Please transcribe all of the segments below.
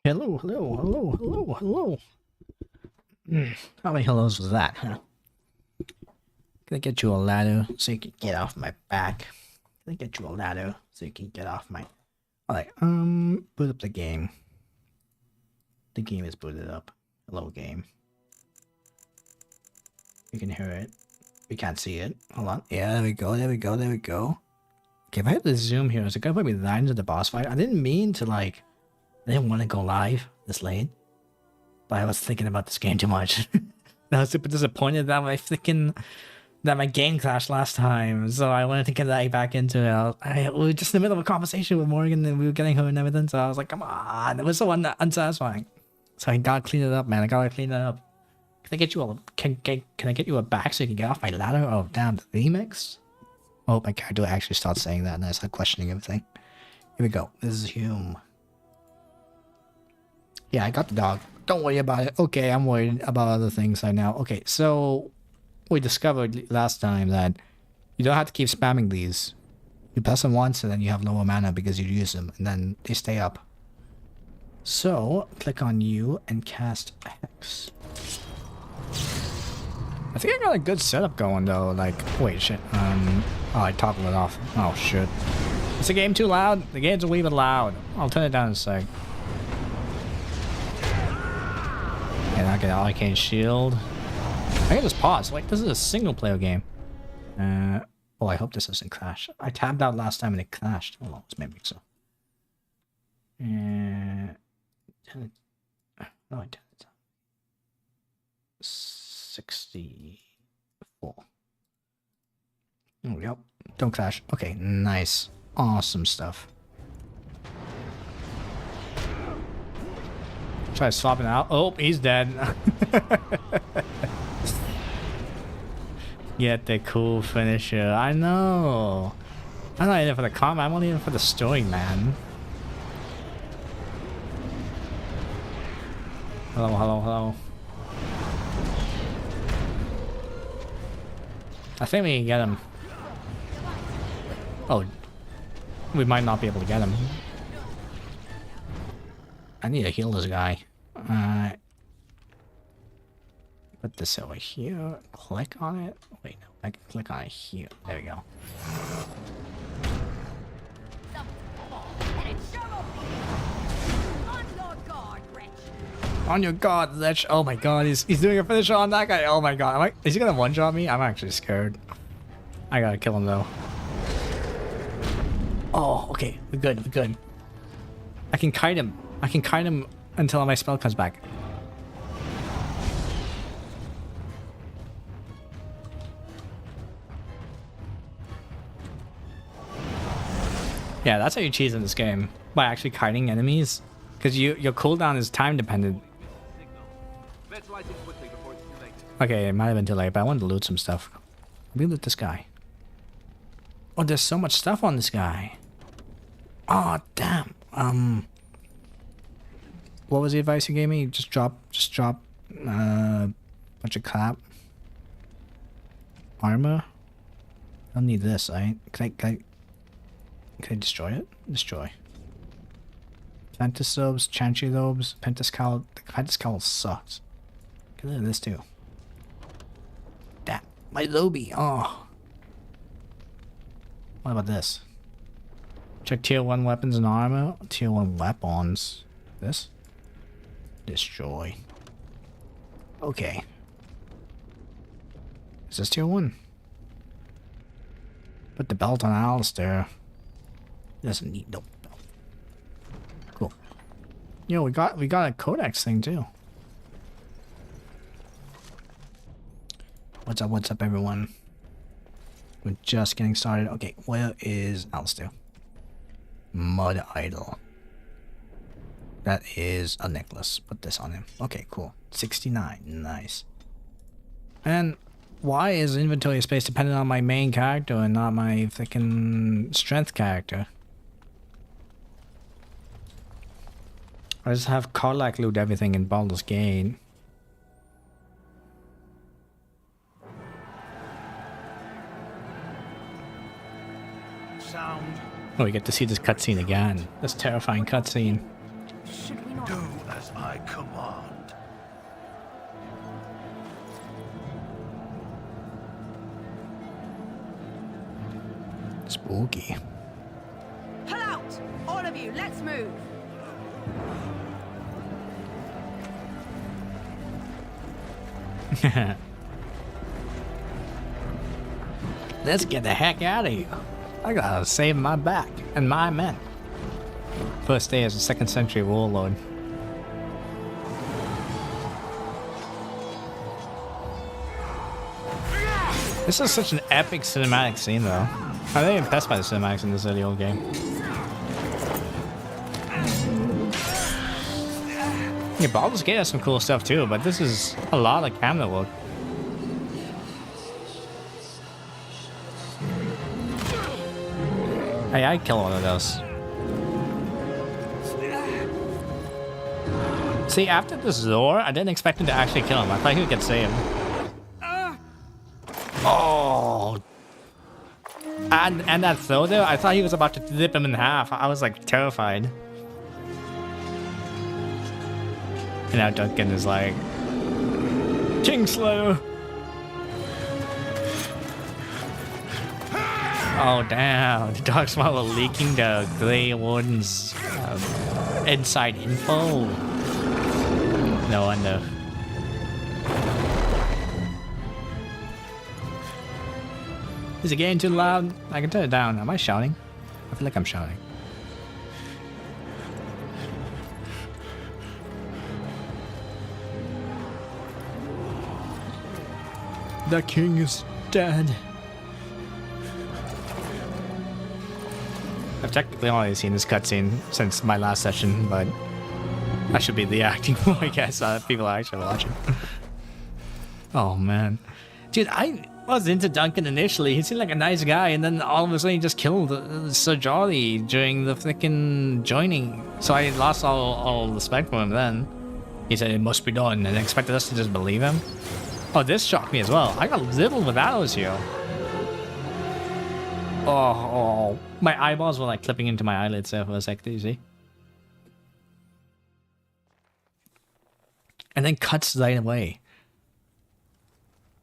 Hello, hello, hello, hello, hello. How many hellos was that, huh? Can I get you a ladder so you can get off my back? Can I get you a ladder so you can get off my... Alright, boot up the game. The game is booted up. Hello, game. You can hear it. We can't see it. Hold on. Yeah, there we go, there we go, there we go. Okay, if I hit the zoom here, is it gonna put me right into the boss fight? I didn't mean to, like... I didn't want to go live this late. But I was thinking about this game too much. I was super disappointed that my game crashed last time, so I wanted to get that back into it. We were just in the middle of a conversation with Morgan, and we were getting her and everything, so I was like, come on, it was so unsatisfying. So I gotta clean it up, man. I gotta clean it up. Can I get you a back so you can get off my ladder? Oh damn, the remix? Oh, my character actually starts saying that and I start questioning everything. Here we go. This is Hume. Yeah, I got the dog. Don't worry about it. Okay, I'm worried about other things right now. Okay, so we discovered last time that you don't have to keep spamming these. You press them once and then you have lower mana because you use them and then they stay up. So, click on you and cast Hex. I think I got a good setup going though, like, wait, shit, oh, I toggled it off. Oh, shit. Is the game too loud? The game's a wee bit loud. I'll turn it down in a sec. And I get an arcane shield. I can just pause. Wait, this is a single player game. Oh, I hope this doesn't crash. I tabbed out last time and it crashed. Oh, it's maybe so. No, I did it. 64. There we go. Don't crash. Okay, nice. Awesome stuff. Try swapping out. Oh, he's dead. Get the cool finisher. I know. I'm not even for the combat. I'm only even for the story, man. Hello, hello, hello. I think we can get him. Oh. We might not be able to get him. I need to heal this guy. Put this over here. Click on it. Wait, no. I can click on it here. There we go. On your guard, Lech. Oh my god, he's doing a finisher on that guy. Oh my god. Is he gonna one-shot me? I'm actually scared. I gotta kill him though. Oh, okay. We're good. We're good. I can kite him. I can kite him until my spell comes back. Yeah, that's how you cheese in this game. By actually kiting enemies. Because your cooldown is time dependent. Okay, it might have been too late, but I wanted to loot some stuff. Let me loot this guy. Oh, there's so much stuff on this guy. Oh, damn. What was the advice you gave me? Just drop, bunch of crap. Armor? I don't need this, right? Can I destroy it? Destroy. Pentasobes, Chanchylobes, Pentascowl. The Pentascowl sucks. Get rid of this too. Damn. My Lobie. Oh. What about this? Check tier 1 weapons and armor. Tier 1 weapons. This? Destroy. Okay. Is this tier 1? Put the belt on Alistair. He doesn't need no belt. Cool. Yo, we got a codex thing too. What's up everyone? We're just getting started. Okay, where is Alistair? Mud Idol. That is a necklace. Put this on him. Okay, cool. 69. Nice. And why is inventory space dependent on my main character and not my freaking strength character? I just have Karlach loot everything in Baldur's Gate. Oh, we get to see this cutscene again. This terrifying cutscene. Do as I command. Spooky. Pull out! All of you, let's move! Let's get the heck out of here. I gotta save my back and my men. First day as a 2nd century warlord. This is such an epic cinematic scene though. I'm really impressed by the cinematics in this early old game. Yeah, Baldur's Gate has some cool stuff too, but this is a lot of camera work. Hey, I kill one of those. See, after the Zor, I didn't expect him to actually kill him. I thought he could save him. Oh. And that throw there, I thought he was about to rip him in half. I was like terrified. And now Duncan is like, Kingslayer. Oh damn! The dog swallow leaking the Grey Warden's inside info. No wonder. Is it getting too loud? I can turn it down. Am I shouting? I feel like I'm shouting. The king is dead. I've technically only seen this cutscene since my last session, but I should be the acting for, I guess. People are actually watching. Oh man, dude, I was into Duncan initially. He seemed like a nice guy, and then all of a sudden he just killed Sir Jolly during the freaking joining. So I lost all respect for him then. He said it must be done, and expected us to just believe him. Oh, this shocked me as well. I got riddled with arrows here. Oh, my eyeballs were like clipping into my eyelids there for a sec. Did you see? And then cuts right away.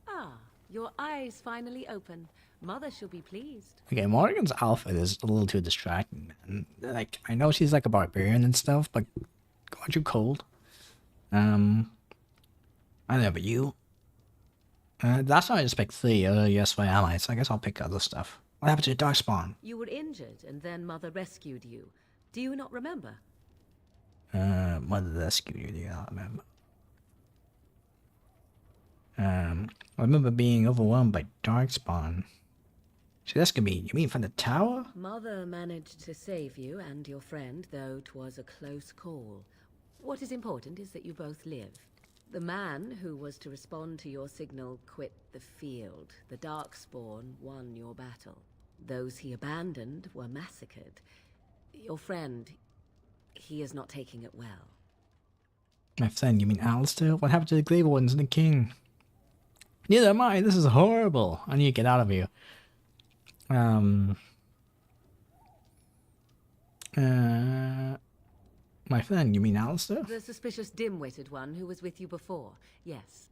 Ah, your eyes finally open. Mother shall be pleased. Okay, Morgan's outfit is a little too distracting, man. Like, I know she's like a barbarian and stuff, but aren't you cold? I don't know, but you? That's why I just picked 3. Yes, why am I? So I guess I'll pick other stuff. What happened to your darkspawn? You were injured, and then Mother rescued you. Do you not remember? Mother rescued you, do you not remember? I remember being overwhelmed by darkspawn. So that's gonna be, you mean from the tower? Mother managed to save you and your friend, though 'twas a close call. What is important is that you both live. The man who was to respond to your signal quit the field. The Darkspawn won your battle. Those he abandoned were massacred. Your friend, he is not taking it well. My friend, you mean Alistair? What happened to the Grey Wardens and the king? Neither am I. This is horrible. I need to get out of here. My friend, you mean Alistair? The suspicious dim-witted one who was with you before. Yes.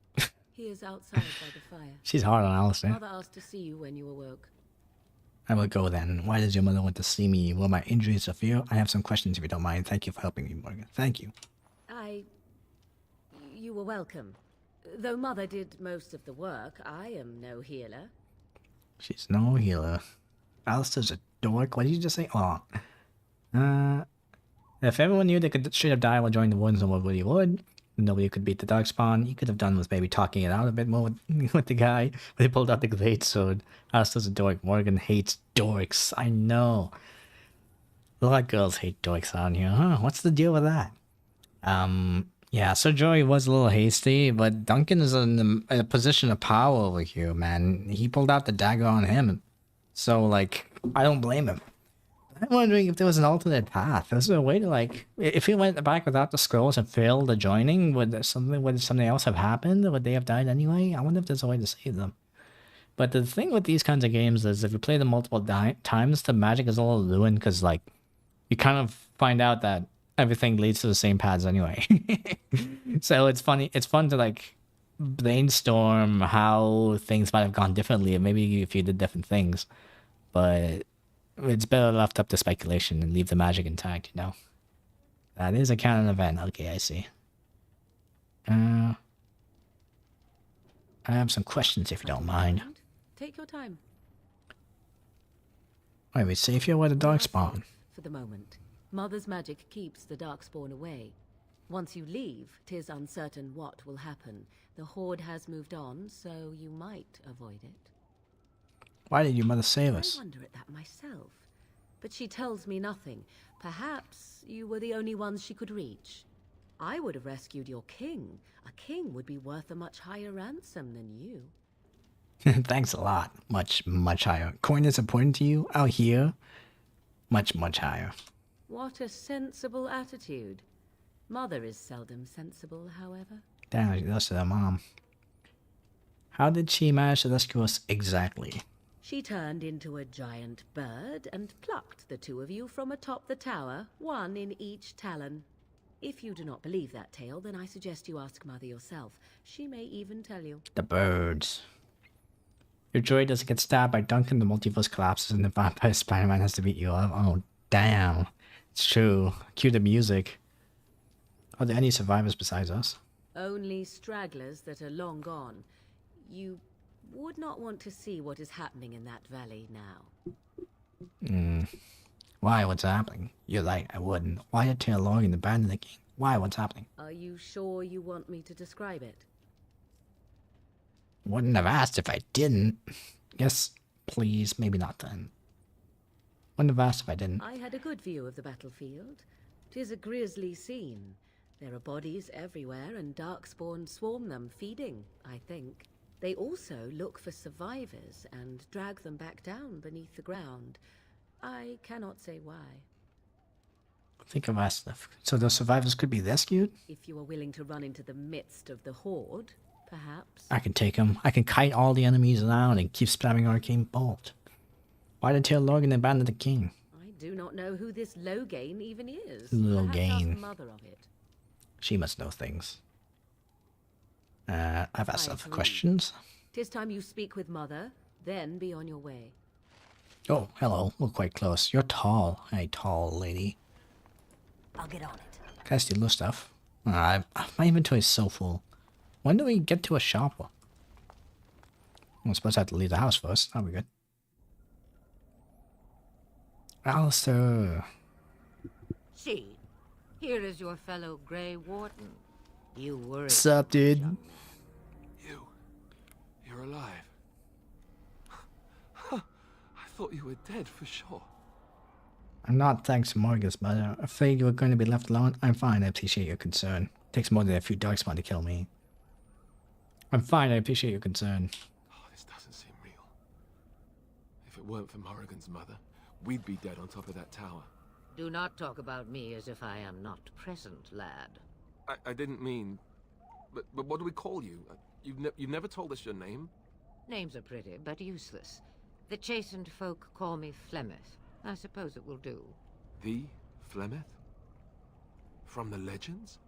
He is outside by the fire. She's hard on Alistair. Mother asked to see you when you awoke. I will go then. Why does your mother want to see me? Were my injuries severe? I have some questions if you don't mind. Thank you for helping me, Morgan. Thank you. You were welcome. Though Mother did most of the work, I am no healer. She's no healer. Alistair's a dork. What did you just say? Oh. If everyone knew they could straight up die while joining the Wardens, nobody would. Nobody could beat the Darkspawn. You could have done with maybe talking it out a bit more with the guy. But they pulled out the great sword. Alistair's a dork. Morgan hates dorks. I know. A lot of girls hate dorks on here, huh? What's the deal with that? Yeah, Sir Joy was a little hasty, but Duncan is in a position of power over here, man. He pulled out the dagger on him. So, like, I don't blame him. I'm wondering if there was an alternate path. Is there a way to, like, if he went back without the scrolls and failed the joining, would something else have happened? Or would they have died anyway? I wonder if there's a way to save them. But the thing with these kinds of games is if you play them multiple times, the magic is a little ruined because, like, you kind of find out that everything leads to the same paths anyway. So it's funny. It's fun to, like, brainstorm how things might have gone differently, maybe if you did different things. But it's better left up to speculation and leave the magic intact, you know? That is a canon event. Okay, I see. I have some questions if you don't mind. Take your time. Are we safe here where the Darkspawn? For the moment. Mother's magic keeps the Darkspawn away. Once you leave, 'tis uncertain what will happen. The Horde has moved on, so you might avoid it. Why did your mother save us? I wonder at that myself. But she tells me nothing. Perhaps you were the only ones she could reach. I would have rescued your king. A king would be worth a much higher ransom than you. Thanks a lot. Much, much higher. Coin is important to you? Out here? Much, much higher. What a sensible attitude. Mother is seldom sensible, however. Damn, she does to her mom. How did she manage to rescue us exactly? She turned into a giant bird and plucked the two of you from atop the tower, one in each talon. If you do not believe that tale, then I suggest you ask Mother yourself. She may even tell you. The birds. Your droid doesn't get stabbed by Duncan, the multiverse collapses, and the vampire Spider-Man has to beat you up. Oh, damn. It's true. Cue the music. Are there any survivors besides us? Only stragglers that are long gone. You would not want to see what is happening in that valley now. Why? What's happening? You're right, I wouldn't. Why did Taylor Logan abandon the king? Why? What's happening? Are you sure you want me to describe it? Wouldn't have asked if I didn't. Yes, please, maybe not then. Wouldn't have asked if I didn't. I had a good view of the battlefield. 'Tis a grisly scene. There are bodies everywhere, and darkspawn swarm them, feeding, I think. They also look for survivors and drag them back down beneath the ground. I cannot say why. Think of us. So those survivors could be rescued? If you are willing to run into the midst of the horde, perhaps. I can take them. I can kite all the enemies around and keep spamming Arcane Bolt. Why did Taylor Logan abandon the king? I do not know who this Logain even is. Logain. Perhaps ask Mother of it. She must know things. I've asked her questions. 'Tis time you speak with Mother, then be on your way. Oh, hello. We're quite close. You're tall. Hey, tall lady. I'll get on it. Can I steal your stuff? My inventory is so full. When do we get to a shop? I'm supposed to have to leave the house first. That'll be good. Alistair. See, here is your fellow Grey Warden. You worried. What's up, dude? You're alive. I thought you were dead for sure. I'm not, thanks to Morgus, but I'm afraid you were going to be left alone. I'm fine, I appreciate your concern. Takes more than a few darkspawn to kill me. I'm fine, I appreciate your concern. Oh, this doesn't seem real. If it weren't for Morrigan's mother, we'd be dead on top of that tower. Do not talk about me as if I am not present, lad. I didn't mean... But what do we call you? You've never told us your name? Names are pretty, but useless. The chastened folk call me Flemeth. I suppose it will do. The Flemeth? From the legends?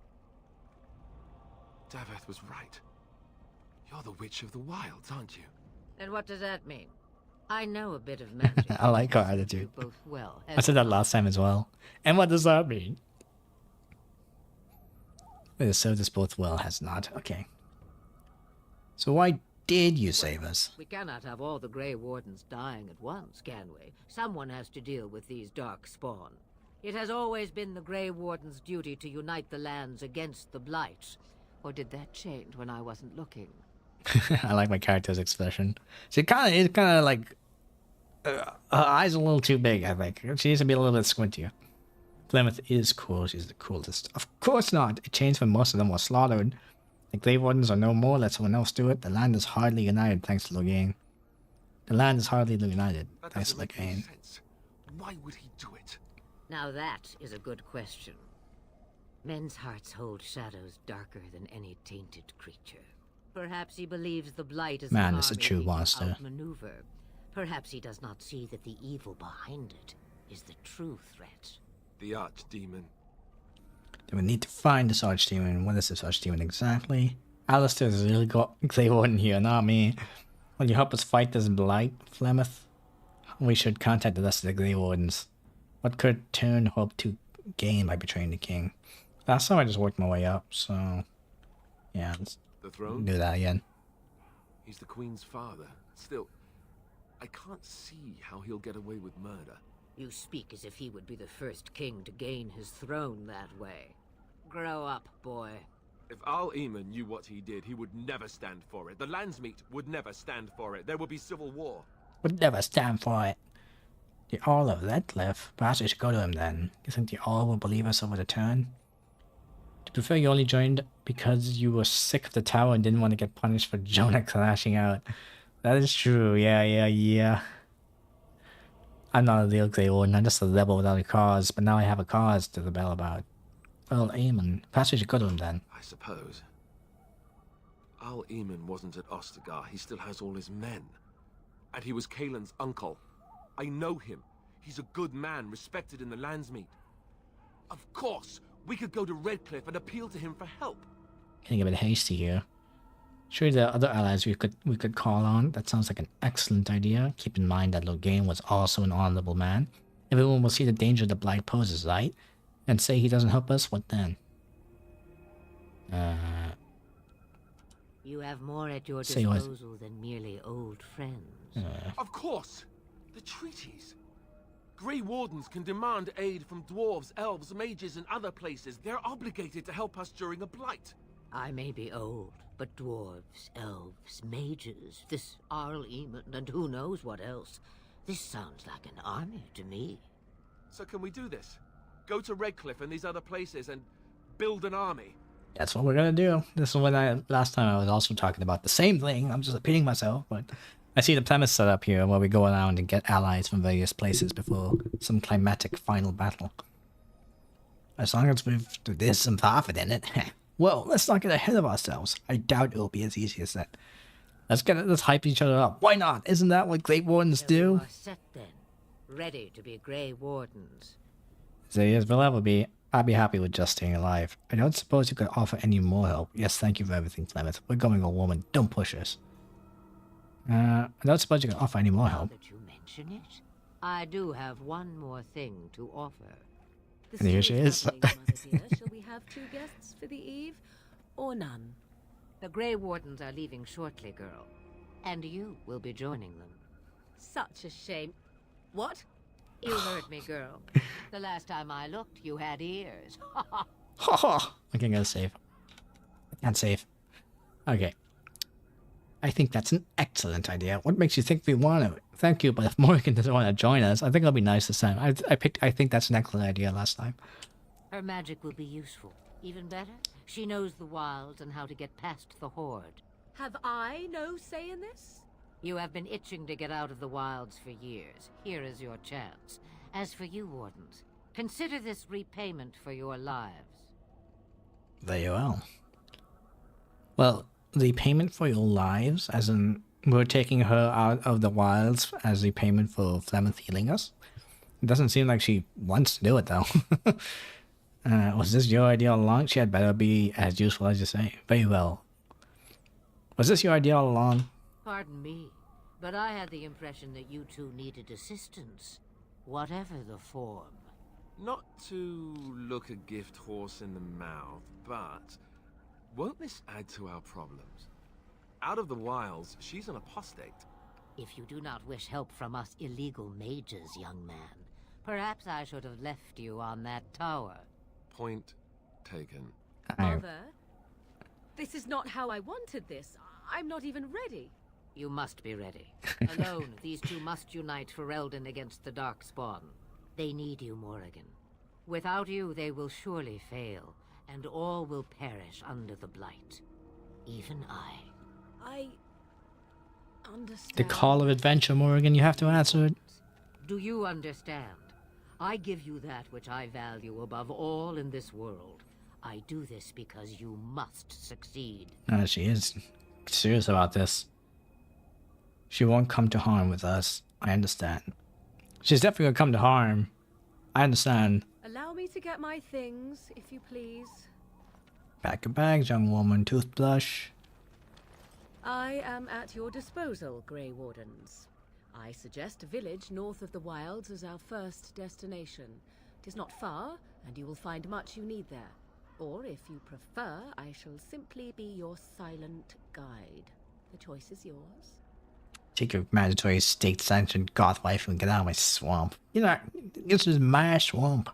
Daveth was right. You're the Witch of the Wilds, aren't you? And what does that mean? I know a bit of magic. I like her attitude. You both well. I said that last time as well. And what does that mean? It has served us both well, has not. Okay. So why did you save us? We cannot have all the Grey Wardens dying at once, can we? Someone has to deal with these dark spawn. It has always been the Grey Warden's duty to unite the lands against the Blight. Or did that change when I wasn't looking? I like my character's expression. She kind of like... her eyes are a little too big, I think. She needs to be a little bit squintier. Plymouth is cool. She's the coolest. Of course not. It changed when most of them were slaughtered. The Grey Wardens are no more. Let someone else do it. The land is hardly united thanks to Logain. The land is hardly united That thanks to doesn't make any Logain. sense. Why would he do it? Now that is a good question. Men's hearts hold shadows darker than any tainted creature. Perhaps he believes the Blight is Man, an it's a army true he can monster. outmaneuver. Perhaps he does not see that the evil behind it is the true threat. The Archdemon. Then we need to find this Archdemon. What is this Archdemon exactly? Alistair's really got Grey Warden here, not me. Will you help us fight this Blight, Flemeth? We should contact the rest of the Grey Wardens. What could Turn hope to gain by betraying the king? Last time I just worked my way up, so... yeah, let's The throne? do that again. He's the Queen's father. Still, I can't see how he'll get away with murder. You speak as if he would be the first king to gain his throne that way. Grow up, boy. If Al-Eamon knew what he did, he would never stand for it. The Landsmeet would never stand for it. There would be civil war. Would never stand for it. The Earl of Redcliffe. Perhaps we should go to him then. You think the Earl will believe us over the turn? To be fair, you only joined because you were sick of the tower and didn't want to get punished for Jonah crashing out. That is true. Yeah. I'm not a real Grey Warden, I'm just a rebel without a cause, but now I have a cause to rebel about. Well, Eamon, perhaps we should go to him then. I suppose. Al Eamon wasn't at Ostagar. He still has all his men. And he was Kaelin's uncle. I know him. He's a good man, respected in the Landsmeet. Of course, we could go to Redcliffe and appeal to him for help. Getting a bit hasty here. Sure, there are other allies we could call on. That sounds like an excellent idea. Keep in mind that Logain was also an honorable man. Everyone will see the danger the Blight poses, right? And say he doesn't help us, what then? You have more at your Say what? disposal than merely old friends. Of course! The treaties! Grey Wardens can demand aid from dwarves, elves, mages, and other places. They're obligated to help us during a blight. I may be old, but dwarves, elves, mages, this Arl Eamon, and who knows what else. This sounds like an army to me. So can we do this? Go to Redcliffe and these other places and build an army? That's what we're gonna do. This is what last time I was also talking about the same thing. I'm just repeating myself, but I see the premise set up here where we go around and get allies from various places before some climatic final battle. As long as there's some profit in it. Well, let's not get ahead of ourselves. I doubt it'll be as easy as that. Let's hype each other up. Why not? Isn't that what Great Wardens So you do? are set then, ready to be Grey Wardens. So yes, we'll ever be. I'd be happy with just staying alive. I don't suppose you could offer any more help. Yes, thank you for everything, Clement. We're going a woman. Don't push us. I don't suppose you can offer any more Now help. that you mention it, I do have one more thing to offer. The And here she street is. travelling, Mother dear. Shall we have 2 guests for the eve, or none? The Grey Wardens are leaving shortly, girl. And you will be joining them. Such a shame. What? You heard me, girl. The last time I looked, you had ears. I can't go save. I can't save. Okay. I think that's an excellent idea. What makes you think we want to? Thank you, but if Morgan doesn't want to join us, I think it'll be nice this time. I think that's an excellent idea last time. Her magic will be useful. Even better, she knows the wilds and how to get past the Horde. Have I no say in this? You have been itching to get out of the wilds for years. Here is your chance. As for you, Wardens, consider this repayment for your lives. Very well. Well, the payment for your lives, as in we're taking her out of the wilds as the payment for Flemeth healing us? It doesn't seem like she wants to do it, though. Was this your idea all along? She had better be as useful as you say. Very well. Was this your idea all along? Pardon me, but I had the impression that you two needed assistance, whatever the form. Not to look a gift horse in the mouth, but won't this add to our problems? Out of the wilds, she's an apostate. If you do not wish help from us illegal mages, young man, perhaps I should have left you on that tower. Point taken. Mother, this is not how I wanted this. I'm not even ready. You must be ready. Alone, these two must unite for Eldon against the Darkspawn. They need you, Morrigan. Without you, they will surely fail, and all will perish under the Blight. Even I understand. The call of adventure, Morrigan, you have to answer it. Do you understand? I give you that which I value above all in this world. I do this because you must succeed. She is serious about this. She won't come to harm with us. I understand. She's definitely gonna come to harm. I understand. Allow me to get my things, if you please. Pack your bags, young woman. Toothbrush. I am at your disposal, Grey Wardens. I suggest a village north of the wilds as our first destination. It is not far, and you will find much you need there. Or, if you prefer, I shall simply be your silent guide. The choice is yours. Take your mandatory state-sanctioned goth wife and get out of my swamp. You know, this is my swamp.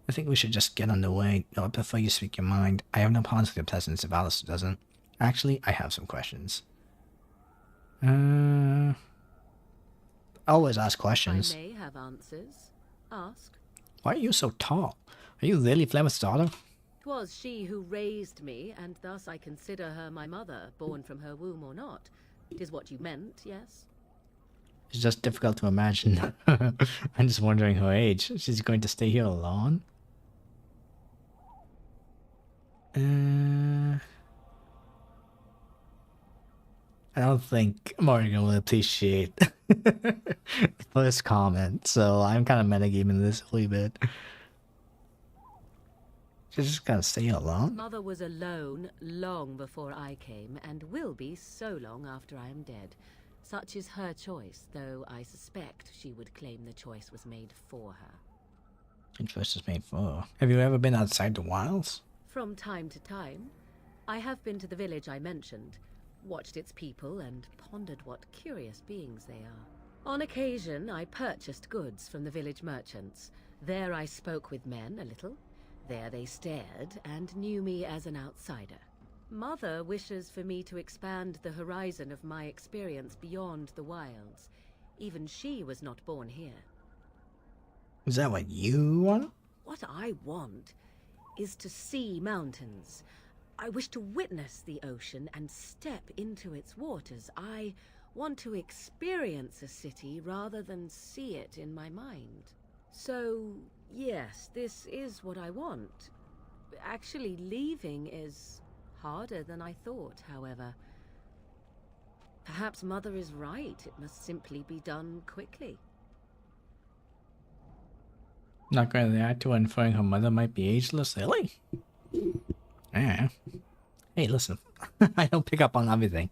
I think we should just get underway. No, before you speak your mind, I have no problems with your presence if Alice doesn't. Actually, I have some questions. Always ask questions. I may have answers. Ask. Why are you so tall? Are you really Flemeth's daughter? 'Twas she who raised me, and thus I consider her my mother, born from her womb or not. 'Tis what you meant, yes? It's just difficult to imagine. I'm just wondering her age. She's going to stay here alone? I don't think Morgan will appreciate the first comment, so I'm kind of metagaming this a little bit. She's just gonna stay alone? Mother was alone long before I came, and will be so long after I am dead. Such is her choice, though I suspect she would claim the choice was made for her. The choice was made for her. Have you ever been outside the wilds? From time to time, I have been to the village I mentioned, watched its people, and pondered what curious beings they are. On occasion, I purchased goods from the village merchants. There I spoke with men a little. There they stared and knew me as an outsider. Mother wishes for me to expand the horizon of my experience beyond the wilds. Even she was not born here. Is that what you want? What I want is to see mountains. I wish to witness the ocean and step into its waters. I want to experience a city rather than see it in my mind. So, yes, this is what I want. Actually, leaving is harder than I thought, however. Perhaps Mother is right. It must simply be done quickly. Not going to react to inferring her mother might be ageless, really? Yeah. Hey, listen. I don't pick up on everything.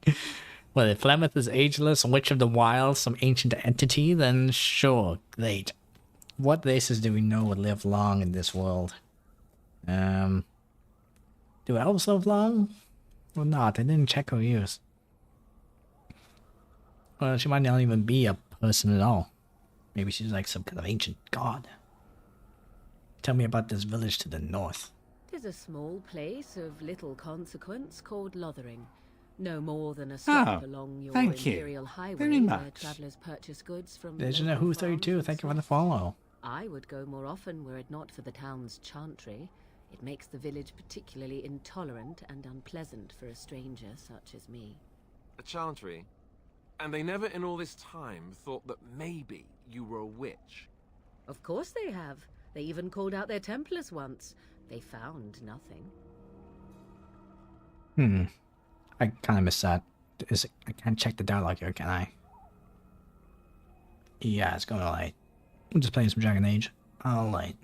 Well, if Flemeth is ageless, Witch of the Wild, some ancient entity, then sure, great. What races do we know would live long in this world? Do elves live long? Or not? I didn't check her ears. Well, she might not even be a person at all. Maybe she's like some kind of ancient god. Tell me about this village to the north. 'Tis a small place of little consequence called Lothering. No more than a stop along your imperial highway where travelers purchase goods from Legend Who 32, thank you for the follow. I would go more often were it not for the town's chantry. It makes the village particularly intolerant and unpleasant for a stranger such as me. A chantry? And they never in all this time thought that maybe you were a witch? Of course they have. They even called out their Templars once. They found nothing. I kind of missed that. I can't check the dialogue here, can I? Yeah, it's going alright. I'm just playing some Dragon Age. Alright.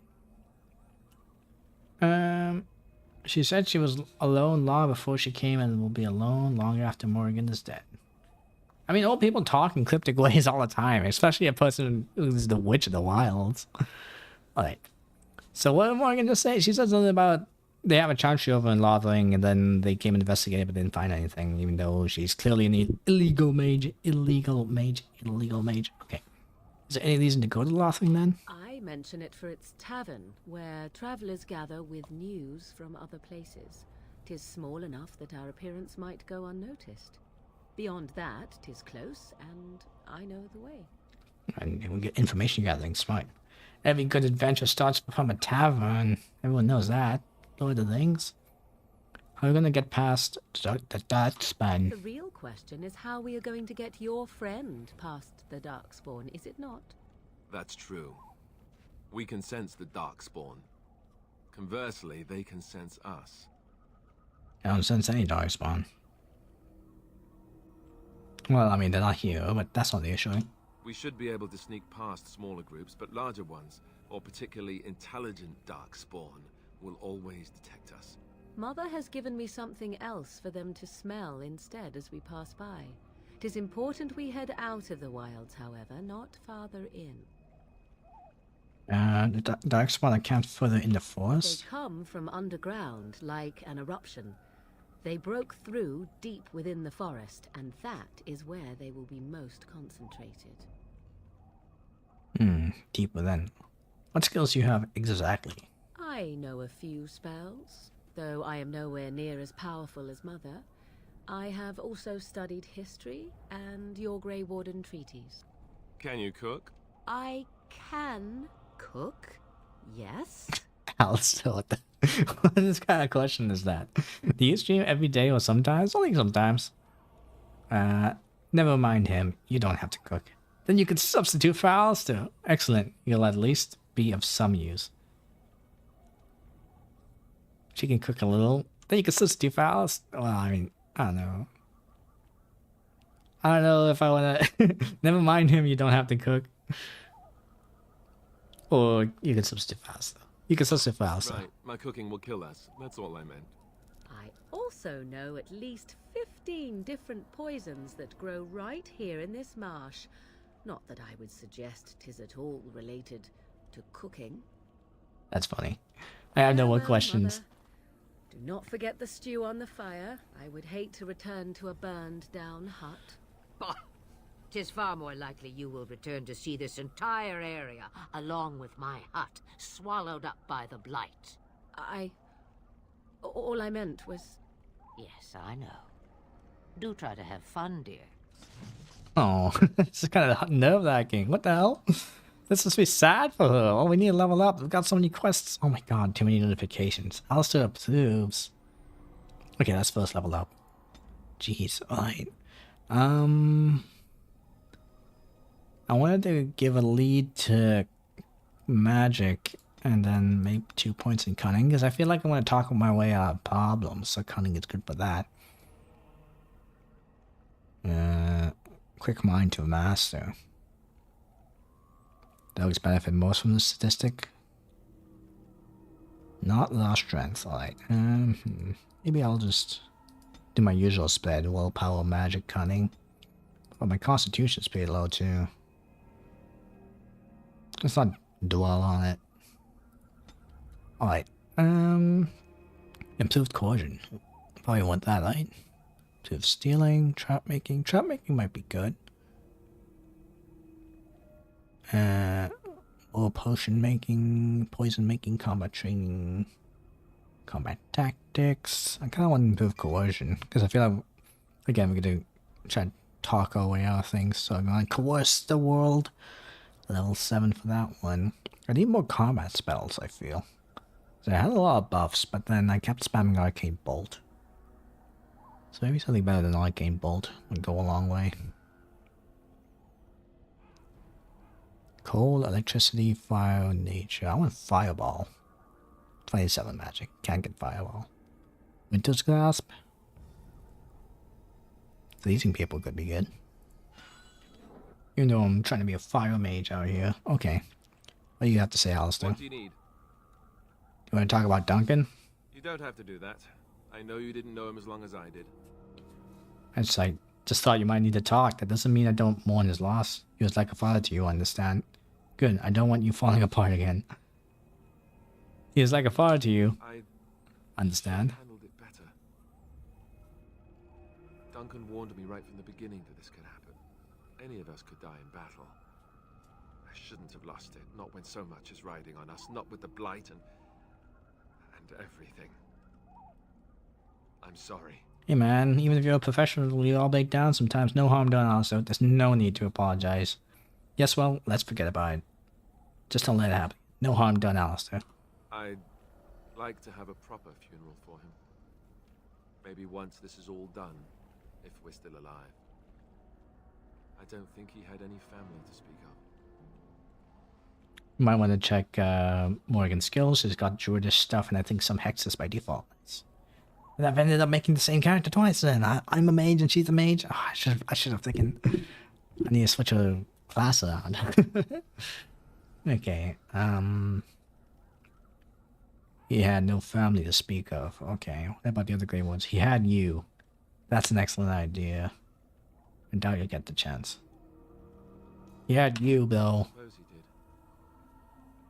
She said she was alone long before she came and will be alone long after Morgan is dead. I mean, old people talk in cryptic ways all the time, especially a person who's the Witch of the Wilds. Alright. So what did Morgan just say? She said something about they have a chantry over in Lothering and then they came and investigated but didn't find anything, even though she's clearly an illegal mage. Illegal mage. Okay. Is there any reason to go to Lothering then? I mention it for its tavern, where travelers gather with news from other places. 'Tis small enough that our appearance might go unnoticed. Beyond that, 'tis close, and I know the way. And we get information gathering, smart. Every good adventure starts from a tavern. Everyone knows that. Lord of the Rings. How are we gonna get past the Darkspan? The real question is how we are going to get your friend past the Darkspawn, is it not? That's true. We can sense the Darkspawn. Conversely, they can sense us. I don't sense any Darkspawn. Well, I mean, they're not here, but that's not the issue. We should be able to sneak past smaller groups, but larger ones, or particularly intelligent Darkspawn, will always detect us. Mother has given me something else for them to smell instead as we pass by. 'Tis important we head out of the wilds, however, not farther in. The Darkspawn are camped further in the They forest? come from underground, like an eruption. They broke through deep within the forest, and that is where they will be most concentrated. Deeper then. What skills do you have exactly? I know a few spells, though I am nowhere near as powerful as Mother. I have also studied history and your Grey Warden treaties. Can you cook? I can cook, yes. Alistair, what kind of question is that? Do you stream every day or sometimes? Only sometimes. Never mind him. You don't have to cook. Then you can substitute for Alistair. Excellent. You'll at least be of some use. She can cook a little. Then you can substitute for Alistair. Well, I mean, I don't know. I don't know if I want to... Never mind him, you don't have to cook. Or you can substitute for Alistair. You can substitute for Alistair. Right, my cooking will kill us. That's all I meant. I also know at least 15 different poisons that grow right here in this marsh. Not that I would suggest 'tis at all related to cooking. That's funny. I have no more Farewell, questions. Mother. Do not forget the stew on the fire. I would hate to return to a burned-down hut. Bah! 'Tis far more likely you will return to see this entire area, along with my hut, swallowed up by the blight. All I meant was... Yes, I know. Do try to have fun, dear. Oh, this is kind of nerve-wracking. What the hell? This must be sad for her. Oh, we need to level up. We've got so many quests. Oh my god, too many notifications. Alistair approves. Okay, let's first level up. Jeez, alright. I wanted to give a lead to magic and then maybe 2 points in cunning, because I feel like I want to talk my way out of problems, so cunning is good for that. Quick mind to a master. Dogs benefit most from the statistic. Not raw strength, alright. Maybe I'll just do my usual spread, willpower, magic, cunning. But my constitution's pretty low too. Let's not dwell on it. Alright. Improved coercion. Probably want that, right? Improved stealing, trap making. Trap making might be good. Or potion making, poison making, combat training, combat tactics. I kind of want to improve coercion because I feel like, again, we're going to try to talk our way out of things. So I'm going to coerce the world. Level 7 for that one. I need more combat spells, I feel. So I had a lot of buffs, but then I kept spamming Arcane Bolt. So maybe something better than Arcane Bolt would go a long way. Cold, electricity, fire, nature. I want Fireball. 27 magic. Can't get Fireball. Winter's Grasp. Freezing people could be good. Even though I'm trying to be a fire mage out here. Okay. What do you have to say, Alistair? What do you need? You want to talk about Duncan? You don't have to do that. I know you didn't know him as long as I did. I just thought you might need to talk. That doesn't mean I don't mourn his loss. He was like a father to you, understand? Good. I don't want you falling apart again. He is like a father to you. I Understand? handled it better. Duncan warned me right from the beginning that this could happen. Any of us could die in battle. I shouldn't have lost it, not when so much is riding on us, not with the blight and everything. I'm sorry. Hey man, even if you're a professional, we all break down sometimes. No harm done, also. There's no need to apologize. Yes, well, let's forget about it. Just don't let it happen. No harm done, Alistair. I'd like to have a proper funeral for him. Maybe once this is all done, if we're still alive. I don't think he had any family to speak of. You might want to check Morgan's skills. She's got Druidish stuff and I think some hexes by default. And I've ended up making the same character twice then. I'm a mage and she's a mage. Oh, I should have taken... I need to switch her class around. Okay. He had no family to speak of. Okay. What about the other great ones? He had you. That's an excellent idea. I doubt you'll get the chance. He had you, Bill. I suppose he did.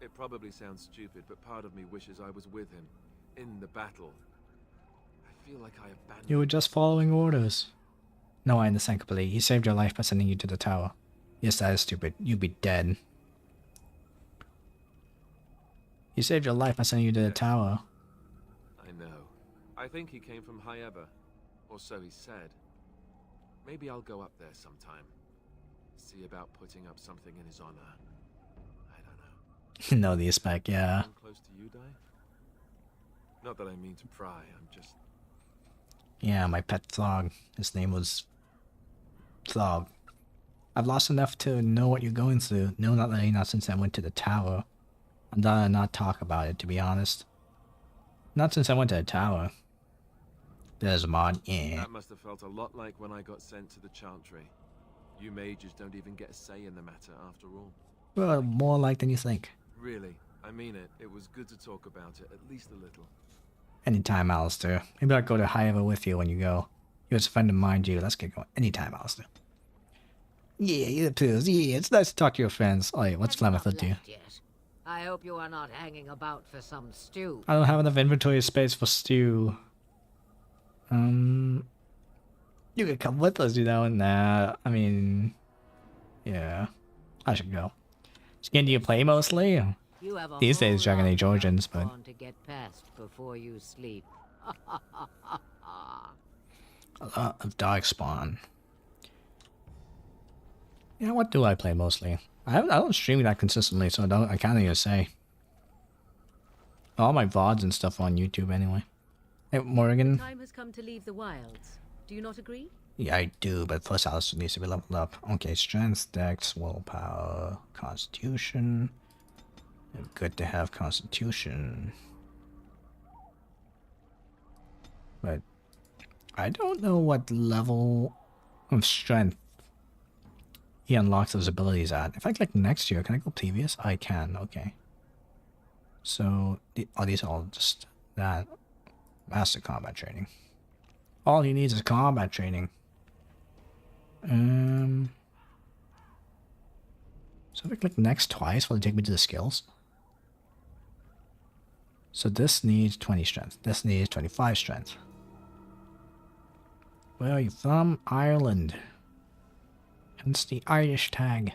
It probably sounds stupid, but part of me wishes I was with him. In the battle. I feel like I abandoned... You were just following orders. No, I understand completely. He saved your life by sending you to the tower. Yes, that is stupid. You'd be dead. He saved your life by sending you to the tower. I know. I think he came from Hyeva. Or so he said. Maybe I'll go up there sometime. See about putting up something in his honor. I don't know. No, the spec, yeah. Someone close to you, Di? Not that I mean to pry, I'm just... Yeah, my pet Throg. His name was... Throg. I've lost enough to know what you're going through. No, not really, not since I went to the tower. I'd rather not talk about it, to be honest. Not since I went to the tower. There's a mod, yeah. That must have felt a lot like when I got sent to the Chantry. You mages don't even get a say in the matter after all. Well, more like than you think. Really, I mean it. It was good to talk about it, at least a little. Anytime, Alistair. Maybe I'll go to Highever with you when you go. You're a friend of mine, you. Let's get going. Anytime, Alistair. Yeah, you too. Yeah, it's nice to talk to your friends. Oh, yeah, what's Flemeth do? Yet. I hope you are not hanging about for some stew. I don't have enough inventory space for stew. You could come with us, you know? Nah, I mean... Yeah. I should go. Skin do you play mostly? You have a These days, whole Dragon lot Age of Origins, but... spawn to get past before you sleep. A lot of Darkspawn. Yeah, what do I play mostly? I don't stream that consistently, so I can't even say. All my VODs and stuff on YouTube anyway. Hey, Morgan. Time has come to leave the wilds. Do you not agree? Yeah, I do, but first Alistair needs to be leveled up. Okay, strength, dex, willpower, constitution. Good to have constitution. But I don't know what level of strength he unlocks those abilities at. If I click next year, can I go previous? I can, okay. So, these are all just that. Master combat training. All he needs is combat training. So if I click next twice, will it take me to the skills? So this needs 20 strength. This needs 25 strength. Where are you from? Ireland. Hence the Irish tag.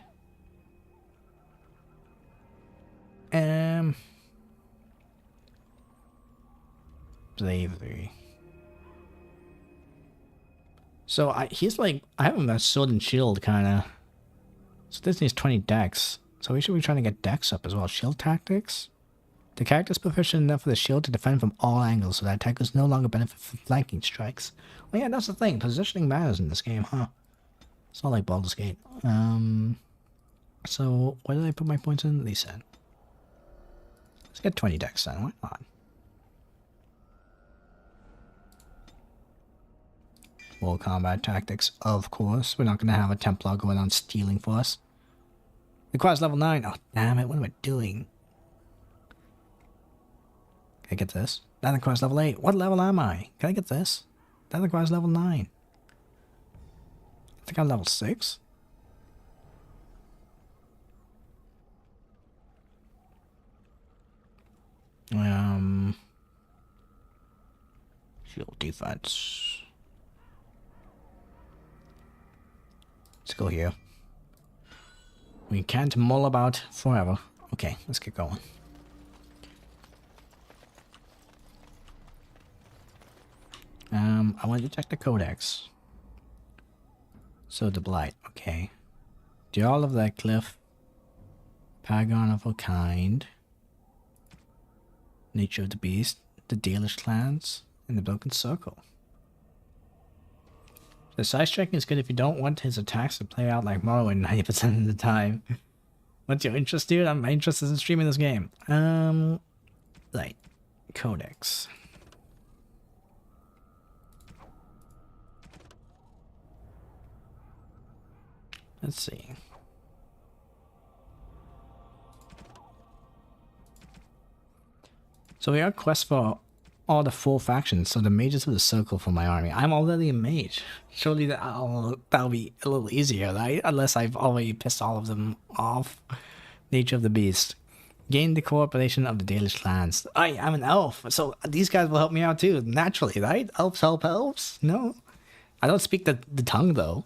Bravery. So he's like, I have him as sword and shield kinda. So this needs 20 dex. So we should be trying to get dex up as well. Shield tactics. The character is proficient enough for the shield to defend from all angles, so that attackers no longer benefit from flanking strikes. Well, yeah, that's the thing. Positioning matters in this game, huh? It's not like Baldur's Gate. So where did I put my points in? These said. Let's get 20 dex then. Why not? More combat tactics, of course. We're not going to have a Templar going on stealing for us. Requires level 9. Oh, damn it. What am I doing? Can I get this? That requires level 8. What level am I? Can I get this? That requires level 9. I think I'm level 6. Shield defense. Let's go here. We can't mull about forever. Okay, let's get going. I want to check the codex. So the blight, okay. The Jarl of Redcliffe. Paragon of a kind. Nature of the beast. The Dalish clans. And the Broken Circle. The size checking is good if you don't want his attacks to play out like Morrowind 90% of the time. What's your interest, dude? I'm interested in streaming this game. Right. Codex. Let's see. So we are quest for all the 4 factions, so the mages of the circle for my army. I'm already a mage. Surely that'll be a little easier, right? Unless I've already pissed all of them off. Nature of the beast. Gain the cooperation of the Dalish clans. I'm an elf, so these guys will help me out too, naturally, right? Elves help elves? No. I don't speak the tongue, though.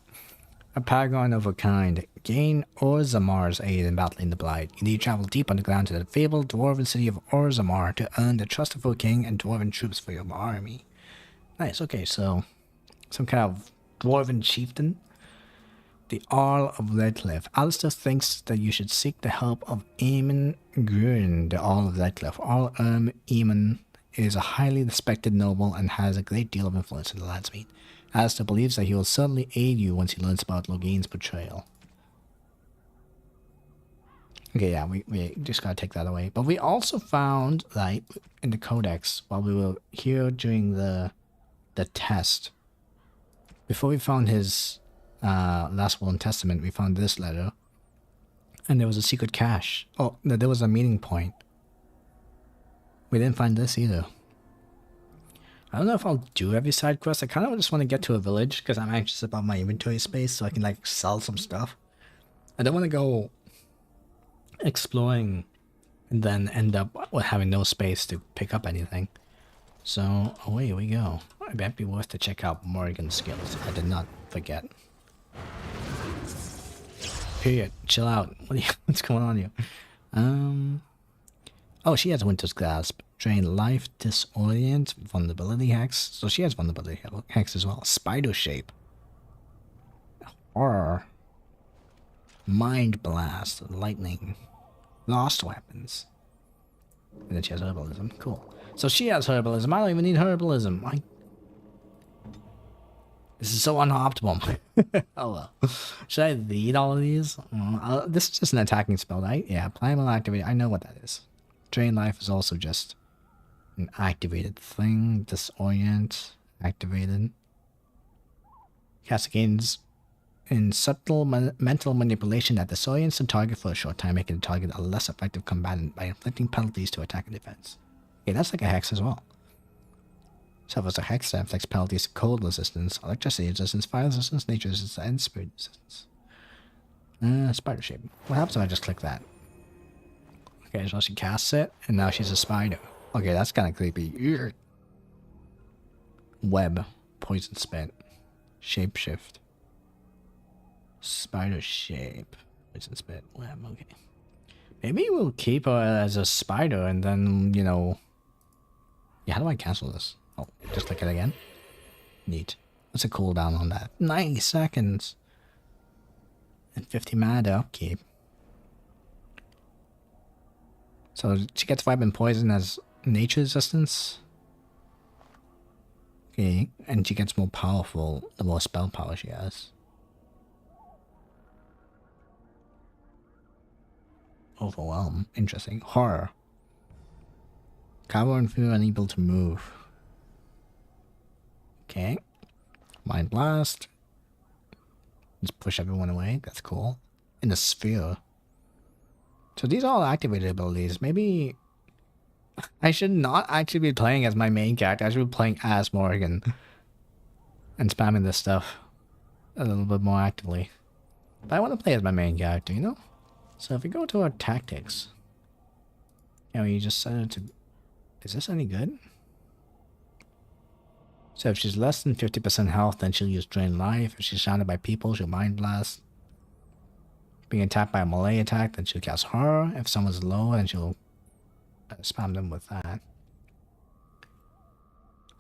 A paragon of a kind. Gain Orzamar's aid in battling the Blight. You need to travel deep underground to the fabled dwarven city of Orzamar to earn the trust of a king and dwarven troops for your army. Nice, okay, so some kind of dwarven chieftain. The Jarl of Redcliffe. Alistair thinks that you should seek the help of Eamon Gruin, the Jarl of Redcliffe. Jarl Eamon is a highly respected noble and has a great deal of influence in the Landsmeet. Alistair believes that he will certainly aid you once he learns about Logain's betrayal. Okay, yeah, we just gotta take that away. But we also found, like, in the codex, while we were here during the test, before we found his last will and testament, we found this letter. And there was a secret cache. Oh, no, there was a meeting point. We didn't find this either. I don't know if I'll do every side quest. I kind of just want to get to a village because I'm anxious about my inventory space so I can, like, sell some stuff. I don't want to go exploring and then end up with having no space to pick up anything. So away we go. It might be worth to check out Morrigan's skills. I did not forget. Period. Chill out. What's going on here? Oh, she has Winter's Grasp. Drain life, disorient, vulnerability hex. So she has vulnerability hex as well. Spider shape. Horror. Mind blast. Lightning. Lost weapons. And then she has herbalism. Cool. So she has herbalism. I don't even need herbalism. This is so unoptimal. Oh well. Should I read all of these? This is just an attacking spell, right? Yeah, primal activate. I know what that is. Drain life is also just an activated thing. Disorient. Activated. Cast gains in subtle mental manipulation that disorients the target for a short time, making the target a less effective combatant by inflicting penalties to attack and defense. Okay, that's like a hex as well. So as a hex that inflicts penalties to cold resistance, electricity resistance, fire resistance, nature resistance, and spirit resistance. Spider shape. What happens if I just click that? Okay, so she casts it, and now she's a spider. Okay, that's kind of creepy. Ugh. Web. Poison spit. Shapeshift. Spider shape. Poison spit. Web, okay. Maybe we'll keep her as a spider, and then, you know... Yeah, how do I cancel this? Oh, just click it again. Neat. What's a cooldown on that? 90 seconds. And 50 mana to upkeep. So she gets vibe and poison as nature resistance. Okay, and she gets more powerful the more spell power she has. Overwhelm. Interesting. Horror. Cower and fear unable to move. Okay. Mind blast. Just push everyone away. That's cool. In the sphere. So these are all activated abilities. Maybe I should not actually be playing as my main character. I should be playing as Morrigan. And spamming this stuff a little bit more actively. But I want to play as my main character, you know? So if we go to our tactics. Can we just set it to... Is this any good? So if she's less than 50% health, then she'll use Drain Life. If she's surrounded by people, she'll Mind Blast. Being attacked by a melee attack, then she'll cast Horror. If someone's low, then she'll spam them with that.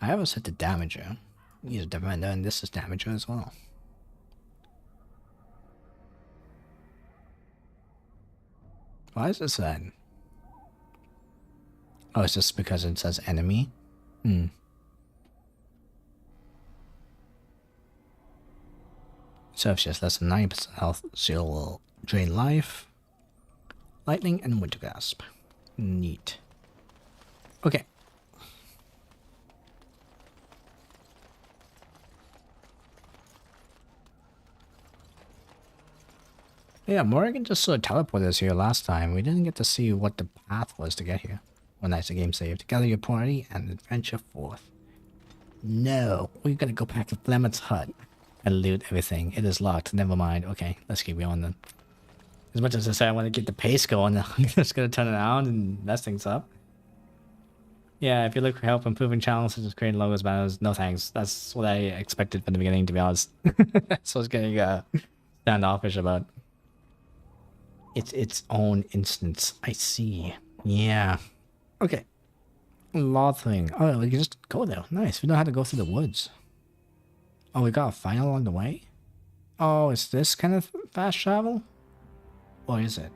I have her set to Damager. Use Defender, and this is Damager as well. Why is this then? Oh, it's just because it says enemy? So if she has less than 90% health, she'll Drain Life, Lightning, and Winter Grasp. Neat. Okay. Yeah, Morrigan just sort of teleported us here last time. We didn't get to see what the path was to get here. When that's a game save. Gather your party and adventure forth. No, we're gonna go back to Flemeth's hut and loot everything. It is locked. Never mind. Okay, let's keep going then. As much as I say I want to get the pace going, I'm just gonna turn it around and mess things up. Yeah, if you look for help improving channels such as creating logos, banners, no thanks. That's what I expected from the beginning, to be honest. So I was getting standoffish about its own instance. I see. Yeah. Okay. Law thing. Oh, we can just go there. Nice. We don't have to go through the woods. Oh, we got a fight along the way? Oh, is this kind of fast travel? Or is it?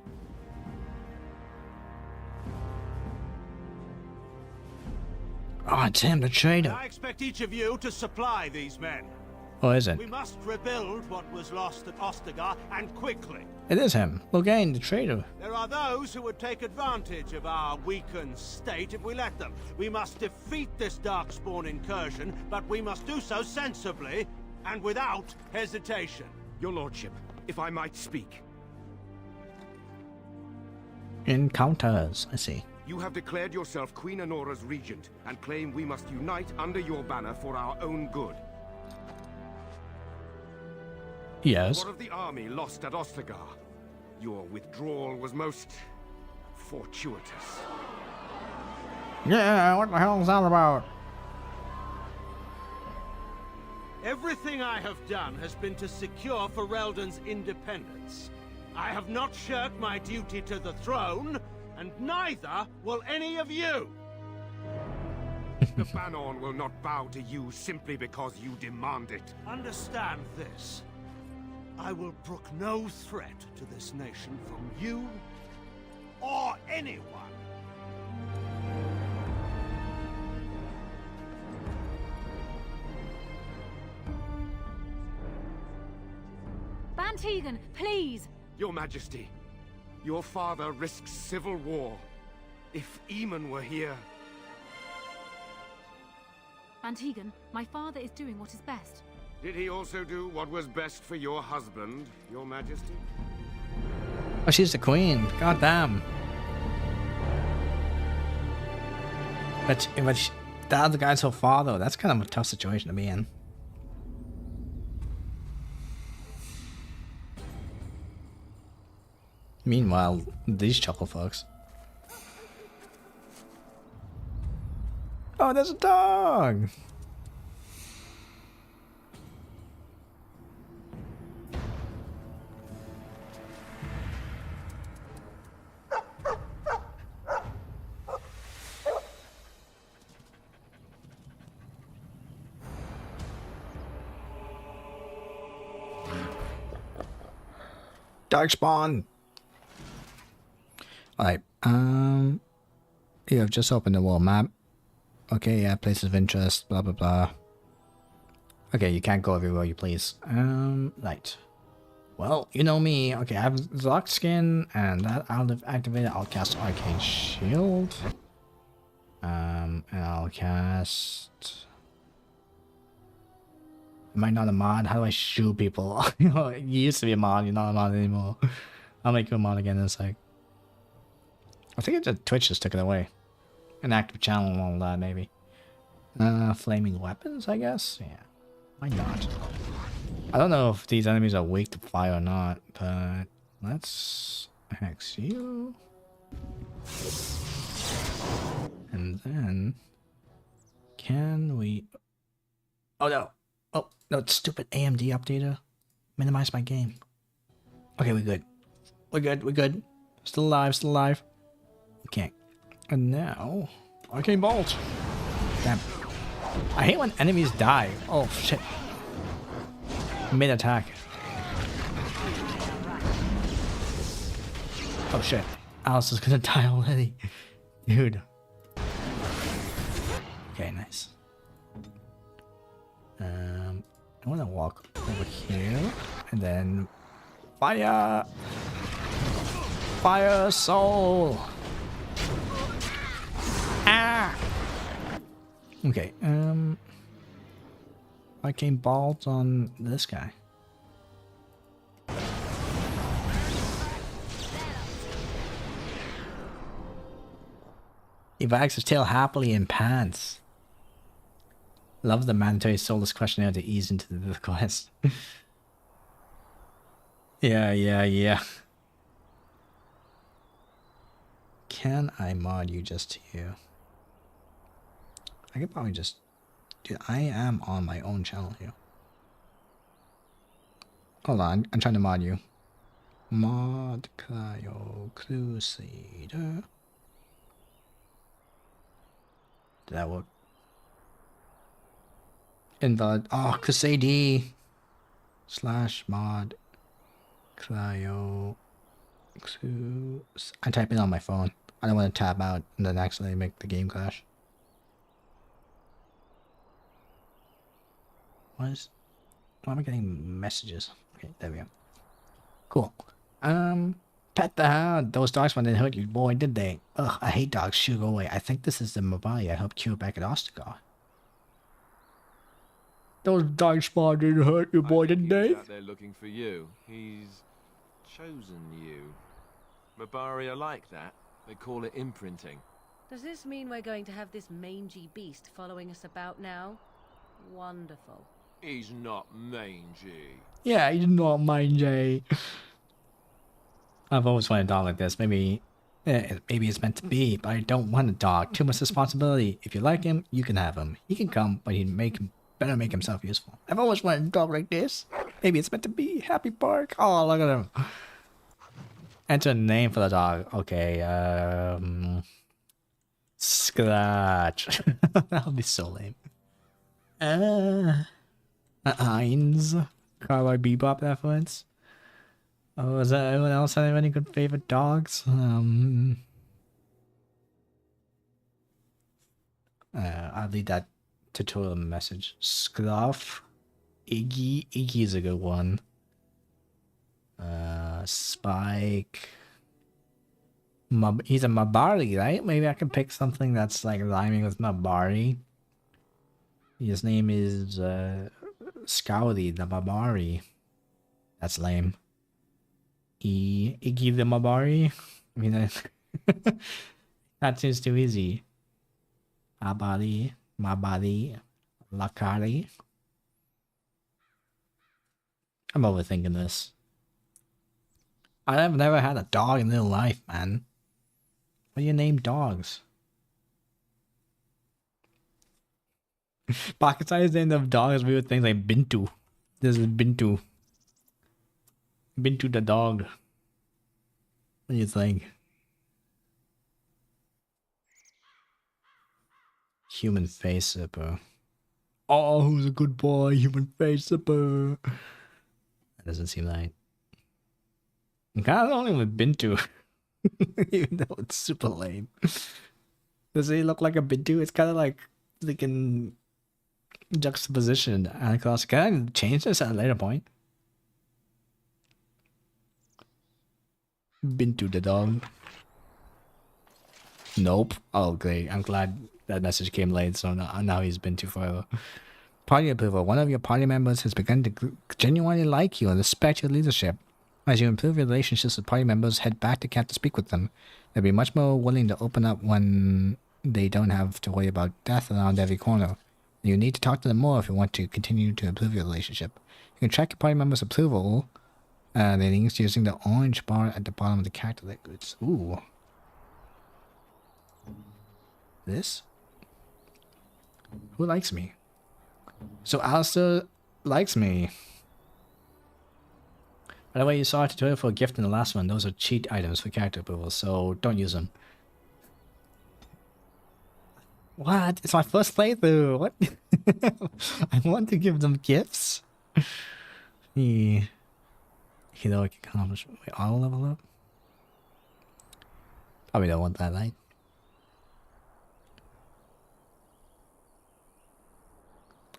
Oh, damn, the trader. I expect each of you to supply these men. Or is it? We must rebuild what was lost at Ostagar, and quickly. It is him. Logain, the traitor. There are those who would take advantage of our weakened state if we let them. We must defeat this Darkspawn incursion, but we must do so sensibly and without hesitation. Your lordship, if I might speak. Encounters, I see. You have declared yourself Queen Honora's regent, and claim we must unite under your banner for our own good. Yes. What of the army lost at Ostagar? Your withdrawal was most fortuitous. Yeah, what the hell is that about? Everything I have done has been to secure Ferelden's independence. I have not shirked my duty to the throne, and neither will any of you! The Banon will not bow to you simply because you demand it. Understand this. I will brook no threat to this nation from you or anyone. Bantegan, please! Your Majesty, your father risks civil war. If Eamon were here... Bantegan, my father is doing what is best. Did he also do what was best for your husband, Your Majesty? Oh, she's the queen. God damn. But the other guy's her father. That's kind of a tough situation to be in. Meanwhile, these chuckle folks. Oh, there's a dog! Darkspawn! Alright, you have just opened the world map. Okay, yeah, places of interest, blah blah blah. Okay, you can't go everywhere you please. Right. Well, you know me. Okay, I have Zoc skin, and that I'll activate it. I'll cast Arcane Shield. And I'll cast... Am I not a mod? How do I shoot people? You used to be a mod, you're not a mod anymore. I'll make you a mod again in a sec. I think the Twitch just took it away. An active channel and all that, maybe. Flaming weapons, I guess? Yeah. Why not? I don't know if these enemies are weak to fire or not, but let's hex you. And then can we... Oh no! Oh no, it's stupid AMD updater. Minimize my game. Okay, we're good. We're good, we're good. Still alive, still alive. Okay. And now... Arcane Bolt! Damn. I hate when enemies die. Oh shit. Mid-attack. Oh shit. Alice is gonna die already. Dude. Okay, nice. I wanna walk over here and then fire! Fire soul! Ah! Okay, Arcane Bolt on this guy. He wags his tail happily in pants. Love the mandatory soulless questionnaire to ease into the quest. Yeah. Can I mod you just here? I could probably just... Dude, I am on my own channel here. Hold on, I'm trying to mod you. Mod Cryo Crusader. Did that work? Invalid. Oh, Crusade / mod Cryo. I type it on my phone. I don't want to tab out and then accidentally make the game crash. What is... Why am I getting messages? Okay, there we go. Cool. Pet the hound. Those dogs didn't hurt you, boy, did they? Ugh, I hate dogs. Shoo, go away. I think this is the Mabari I helped cure back at Ostagar. Those dogs didn't hurt you, boy, didn't they? He's out there looking for you. He's chosen you. Mabari are like that. They call it imprinting. Does this mean we're going to have this mangy beast following us about now? Wonderful. He's not mangy. Yeah, he's not mangy. I've always wanted a dog like this. Maybe it's meant to be, but I don't want a dog. Too much responsibility. If you like him, you can have him. He can come, but better make himself useful. I've always wanted a dog like this. Maybe it's meant to be. Happy Park. Oh, look at him. Enter a name for the dog. Okay, Scratch. That'll be so lame. Heinz. Cowboy Bebop reference. Oh, is that anyone else have any good favorite dogs? I'll leave that tutorial message. Scruff. Iggy. Iggy's a good one. Spike. He's a Mabari, right? Maybe I can pick something that's like rhyming with Mabari. His name is Scowdy the Mabari. That's lame. Iggy the Mabari. I mean, that seems too easy. Mabari, Lakari. I'm overthinking this. I've never had a dog in real life, man. What do you name dogs? Pakistan's name of dogs weird things like Bintu. This is Bintu. Bintu the dog. What do you think? Human face zipper. Oh, who's a good boy? Human face zipper. That doesn't seem right. I'm kind of only with Bintu. Even though it's super lame. Does he look like a Bintu? It's kind of like in juxtaposition. And can I change this at a later point? Bintu the dog. Nope. Oh, great. I'm glad that message came late, so now he's Bintu forever. Party approval. One of your party members has begun to genuinely like you and respect your leadership. As you improve your relationships with party members, head back to camp to speak with them. They'll be much more willing to open up when they don't have to worry about death around every corner. You need to talk to them more if you want to continue to improve your relationship. You can track your party members' approval ratings using the orange bar at the bottom of the character liquids. Ooh. This? Who likes me? So Alistair likes me. By the way, you saw a tutorial for a gift in the last one. Those are cheat items for character approval, so don't use them. What? It's my first playthrough. What? I want to give them gifts. Heroic accomplishment. Wait, auto level up? Probably don't want that, right?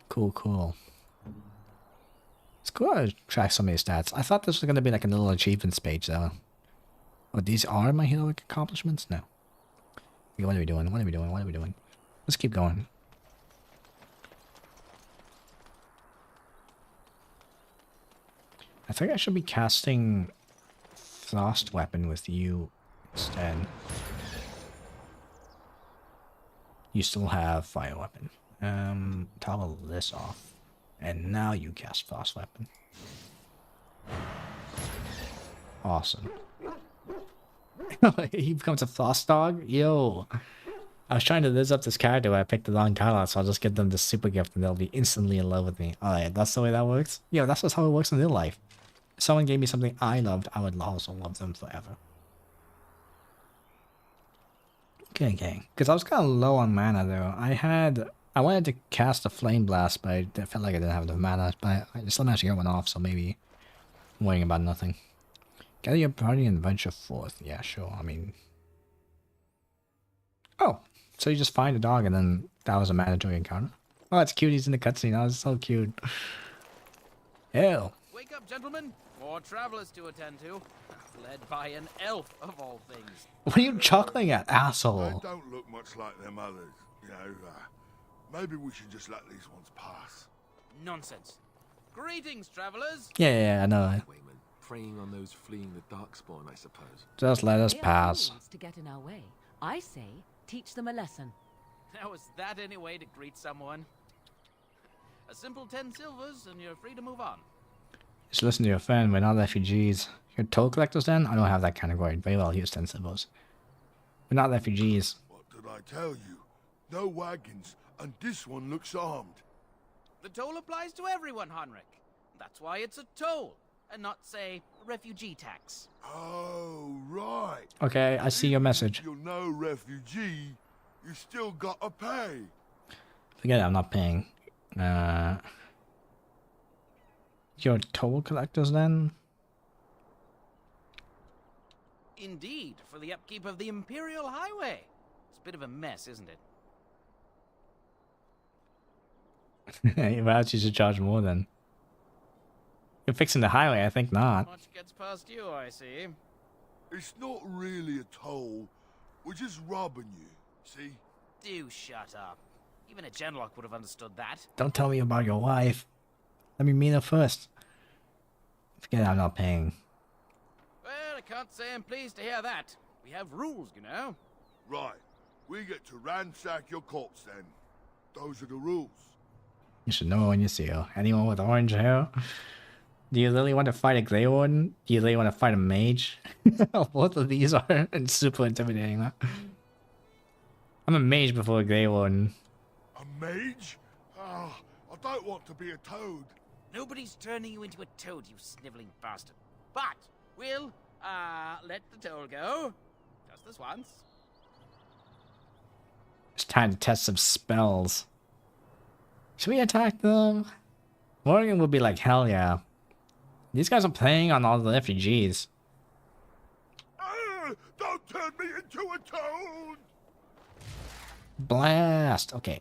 Cool. It's cool to track so many stats. I thought this was going to be like a little achievements page, though. Oh, these are my heroic accomplishments? No. Okay, what are we doing? Let's keep going. I think I should be casting Frost Weapon with you instead. You still have Fire Weapon. Toggle this off. And now you cast Frost Weapon. Awesome. He becomes a Frost Dog? Yo. I was trying to live up this character, but I picked the wrong color, so I'll just give them the super gift and they'll be instantly in love with me. Alright, that's the way that works? Yeah, that's just how it works in real life. If someone gave me something I loved, I would also love them forever. Okay. Because I was kind of low on mana, though. I wanted to cast a Flame Blast, but I felt like I didn't have enough mana. But I still managed to get one off, so maybe I'm worrying about nothing. Gather your party and venture forth. Yeah, sure. I mean... Oh, so you just find a dog and then that was a mandatory encounter? Oh, it's cute. He's in the cutscene. That was so cute. Hell. Wake up, gentlemen. More travelers to attend to. Led by an elf, of all things. What are you chuckling at, They asshole? don't look much like them others. You know, maybe we should just let these ones pass. Nonsense. Greetings, travelers. Yeah, I know. Wayman, preying on those fleeing the darkspawn, I suppose. Just let us They are pass. fools to get in our way. I say, teach them a lesson. Now, is that any way to greet someone? A simple 10 silvers, and you're free to move on. Just listen to your friend. We're not refugees. You're toll collectors then? I don't have that category. Very well used then, suppose. We're not refugees. What did I tell you? No wagons, and this one looks armed. The toll applies to everyone, Heinrich. That's why it's a toll, and not, say, a refugee tax. Oh, right. Okay, I see your message. You're no refugee. You still gotta pay. Forget it, I'm not paying. You're toll collectors then? Indeed, for the upkeep of the Imperial Highway. It's a bit of a mess, isn't it? Perhaps you should charge more then. You're fixing the highway, I think not. Much gets past you, I see. It's not really a toll. We're just robbing you, see? Do shut up. Even a genlock would have understood that. Don't tell me about your wife. Let me meet her first. Forget it, I'm not paying. Well, I can't say I'm pleased to hear that. We have rules, you know. Right. We get to ransack your corpse then. Those are the rules. You should know when you see her. Anyone with orange hair? Do you really want to fight a Grey Warden? Do you really want to fight a mage? Both of these are super intimidating. Huh? I'm a mage before a Grey Warden. A mage? Ah, I don't want to be a toad. Nobody's turning you into a toad, you sniveling bastard. But we'll, let the toll go. Just this once. It's time to test some spells. Should we attack them? Morgan would be like, hell yeah. These guys are playing on all the refugees. Don't turn me into a toad! Blast! Okay,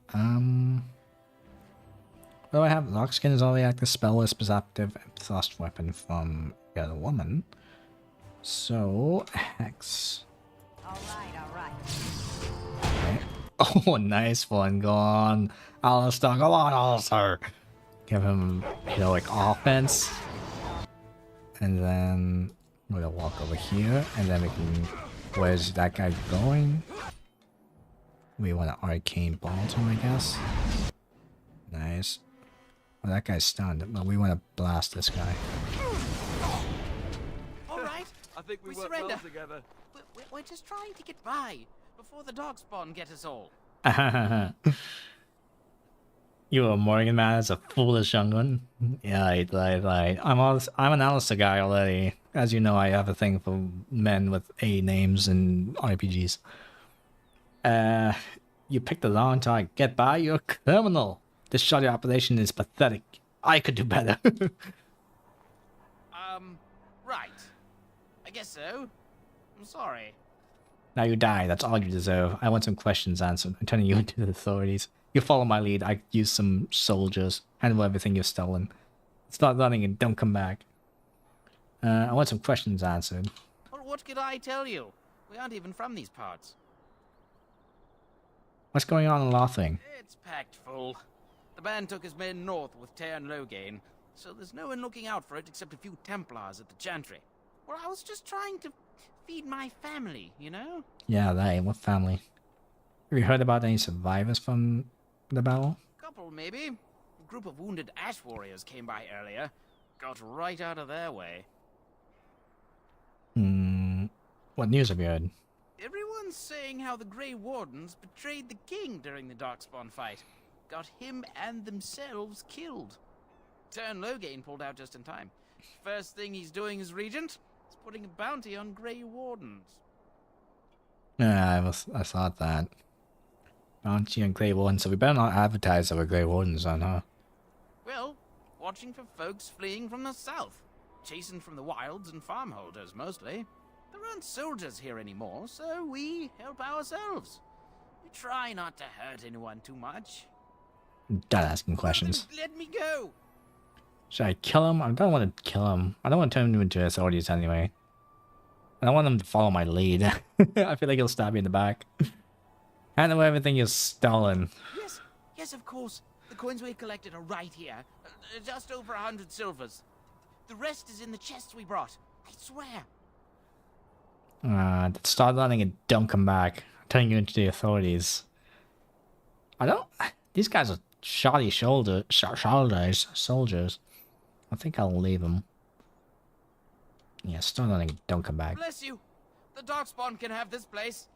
what do I have? Lockskin is already active, spell is perceptive, and thrust weapon from the other woman. So, Hex. Alright. Okay. Oh, nice one, gone. Alistair, come on, Alistair. Give him heroic offense. And then we're gonna walk over here, and then we can. Where's that guy going? We want an arcane ball to him, I guess. Nice. Well, that guy's stunned, but we want to blast this guy. All right. I think we work surrender. well together. We're just trying to get by before the darkspawn get us all. You a Morgan man, that's a foolish young one. Yeah, right. I'm an Alistair guy already. As you know, I have a thing for men with A names in RPGs. You picked the wrong time. Get by, you're a criminal. This shoddy operation is pathetic. I could do better. Right. I guess so. I'm sorry. Now you die. That's all you deserve. I want some questions answered. I'm turning you into the authorities. You follow my lead. I use some soldiers. Handle everything you've stolen. Start running and don't come back. I want some questions answered. Well, what could I tell you? We aren't even from these parts. What's going on in Lothring? It's packed full. The band took his men north with Teyrn Loghain, so there's no one looking out for it except a few Templars at the Chantry. Well, I was just trying to feed my family, you know? Yeah, they. What family? Have you heard about any survivors from the battle? Couple, maybe. A group of wounded ash warriors came by earlier. Got right out of their way. What news have you heard? Everyone's saying how the Grey Wardens betrayed the king during the Darkspawn fight. Got him and themselves killed. Teyrn Loghain pulled out just in time. First thing he's doing as regent is putting a bounty on Grey Wardens. Yeah, I thought that. Bounty on Grey Wardens, so we better not advertise that we're Grey Wardens on, huh? Well, watching for folks fleeing from the south. Chasing from the wilds and farmholders, mostly. There aren't soldiers here anymore, so we help ourselves. We try not to hurt anyone too much. Done asking questions. Let me go! Should I kill him? I don't want to kill him. I don't want to turn him into authorities anyway. I don't want him to follow my lead. I feel like he'll stab me in the back. Hand over everything you've stolen. Yes, yes, of course. The coins we collected are right here. Just over 100 silvers. The rest is in the chests we brought. I swear. Start running and don't come back. I'm turning you into the authorities. I don't... These guys are shoddy soldiers. I think I'll leave them. Yeah, start running, don't come back. Bless you. The Darkspawn can have this place.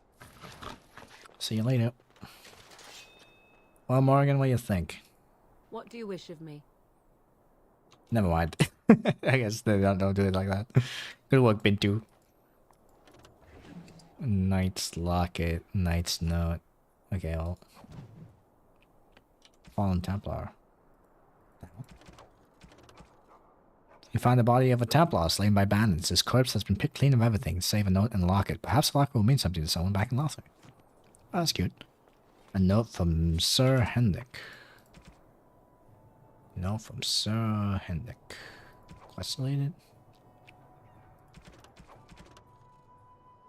See you later. Well, Morgan, what do you think? What do you wish of me? Never mind. I guess they don't do it like that. Good work, Bintu. Knight's Locket, Knight's Note. Okay, well. Fallen Templar. You find the body of a Templar slain by bandits. His corpse has been picked clean of everything, save a note and locket. Perhaps the locket will mean something to someone back in Lothar. Oh, that's cute. A note from Sir Hendrik. Note from Sir Hendrik. Quest deleted.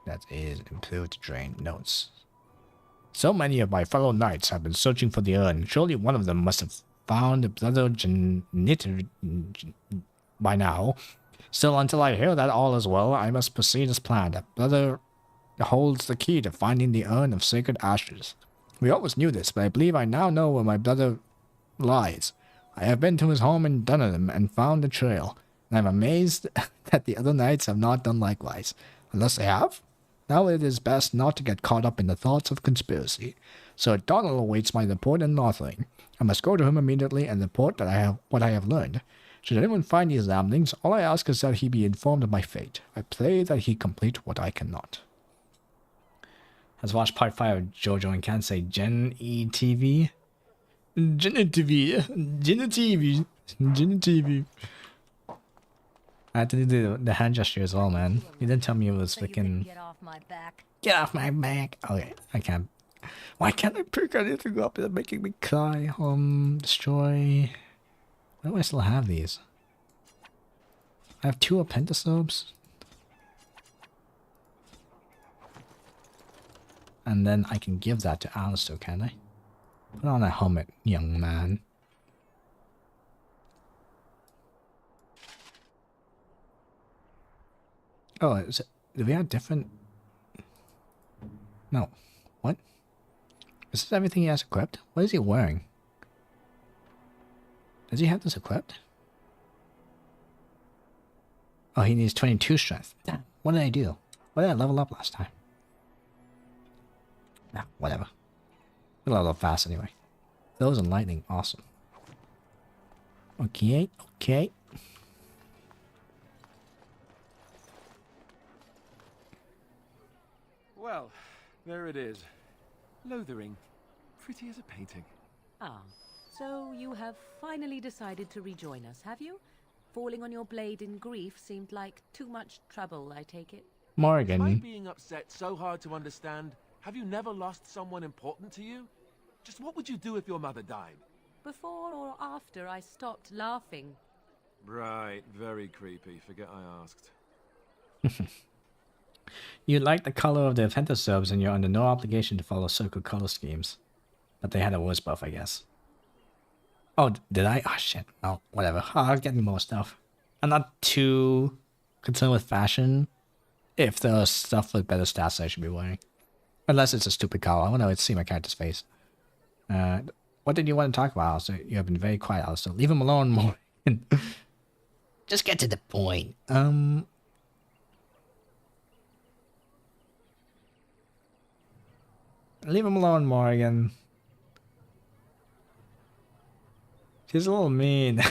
That is improved drain notes. So many of my fellow knights have been searching for the urn. Surely one of them must have found Brother Janitor by now. Still, until I hear that all is well, I must proceed as planned. That brother holds the key to finding the urn of sacred ashes. We always knew this, but I believe I now know where my brother lies. I have been to his home in Dunham and found the trail, and I'm amazed that the other knights have not done likewise. Unless they have? Now it is best not to get caught up in the thoughts of conspiracy. Sir Donald awaits my report in Northling. I must go to him immediately and report what I have learned. Should anyone find these ramblings, all I ask is that he be informed of my fate. I pray that he complete what I cannot. Has watched part 5 of JoJo and can't say Gen E.TV. Gen TV. I had to do the hand gesture as well, man. You didn't tell me it was freaking... Get off my back. Get off my back. Okay, I can't. Why can't I pick anything up? It's making me cry. Destroy. Why do I still have these? I have 2 appendicobes. And then I can give that to Alistair, can I? Put on a helmet, young man. Oh, is it, do we have different... No. What? Is this everything he has equipped? What is he wearing? Does he have this equipped? Oh, he needs 22 strength. Damn, what did I do? What did I level up last time? Nah, whatever. We'll level up fast anyway. Those and lightning, awesome. Okay, okay. Well, there it is. Lothering. Pretty as a painting. Ah, so you have finally decided to rejoin us, have you? Falling on your blade in grief seemed like too much trouble, I take it. Morgan. Am I being upset so hard to understand? Have you never lost someone important to you? Just what would you do if your mother died? Before or after I stopped laughing. Right, very creepy. Forget I asked. You like the color of the appendicobes and you're under no obligation to follow circle color schemes. But they had a worse buff, I guess. Oh, did I? Oh, shit. Oh, whatever. I'll get me more stuff. I'm not too concerned with fashion. If there's stuff with better stats I should be wearing. Unless it's a stupid color. I want to see my character's face. What did you want to talk about, Alistair? You have been very quiet, Alistair. Leave him alone more. Just get to the point. Leave him alone, Morgan. She's a little mean.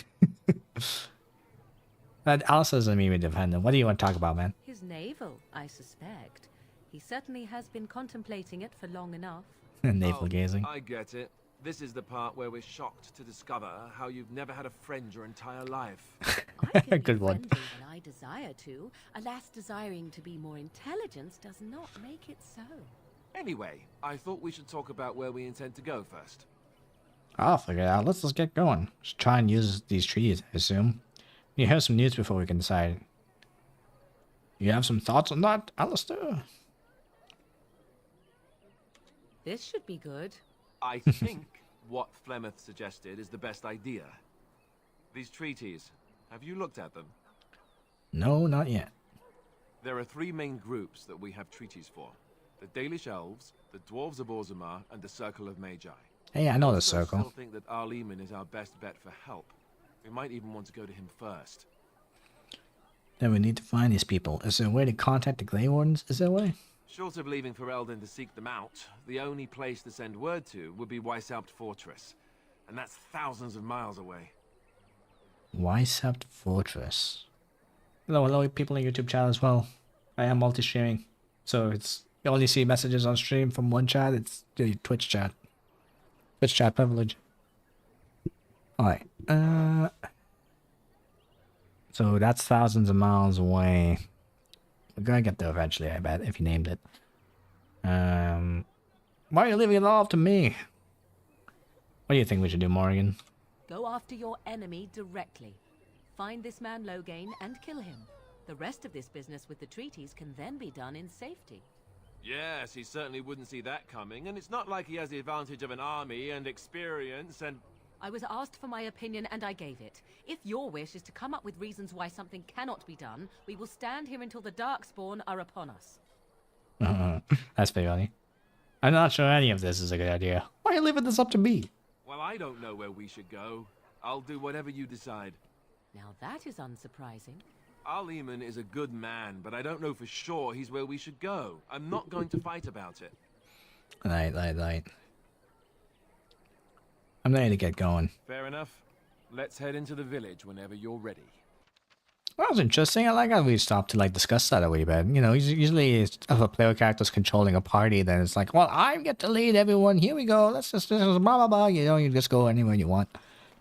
But Alistair's a meme defender. What do you want to talk about, man? His navel, I suspect. He certainly has been contemplating it for long enough. Navel gazing. I get it. This is the part where we're shocked to discover how you've never had a friend your entire life. I can Good be one. friendly when I desire to. Alas, desiring to be more intelligent does not make it so. Anyway, I thought we should talk about where we intend to go first. I'll figure it out. Let's just get going. Just try and use these trees, I assume. You hear some news before we can decide. You have some thoughts on that, Alistair? This should be good. I think what Flemeth suggested is the best idea. These treaties, have you looked at them? No, not yet. There are 3 main groups that we have treaties for. The Dalish Elves, the Dwarves of Orzammar, and the Circle of Magi. Hey, I know the I circle. still think that Arleman is our best bet for help. We might even want to go to him first. Then we need to find these people. Is there a way to contact the Grey Wardens? Is there a way? Short of leaving Ferelden to seek them out, the only place to send word to would be Weishaupt Fortress. And that's thousands of miles away. Weishaupt Fortress. Hello, people in YouTube chat as well. I am multi-streaming. So it's, you only see messages on stream from one chat. It's the Twitch chat. Twitch chat privilege. Alright. So that's thousands of miles away. We're gonna get there eventually, I bet, if you named it. Why are you leaving it all up to me? What do you think we should do, Morrigan? Go after your enemy directly. Find this man Loghain and kill him. The rest of this business with the treaties can then be done in safety. Yes, he certainly wouldn't see that coming, and it's not like he has the advantage of an army and experience and... I was asked for my opinion and I gave it. If your wish is to come up with reasons why something cannot be done, we will stand here until the Darkspawn are upon us. That's pretty funny. I'm not sure any of this is a good idea. Why are you leaving this up to me? Well, I don't know where we should go. I'll do whatever you decide. Now that is unsurprising. Arleman is a good man, but I don't know for sure he's where we should go. I'm not going to fight about it. Right. I'm ready to get going. Fair enough. Let's head into the village whenever you're ready. That was interesting. I like how we stopped to like discuss that a wee bit. You know, usually if a player character's controlling a party, then it's like, well, I get to lead everyone. Here we go. Let's just blah blah blah. You know, you just go anywhere you want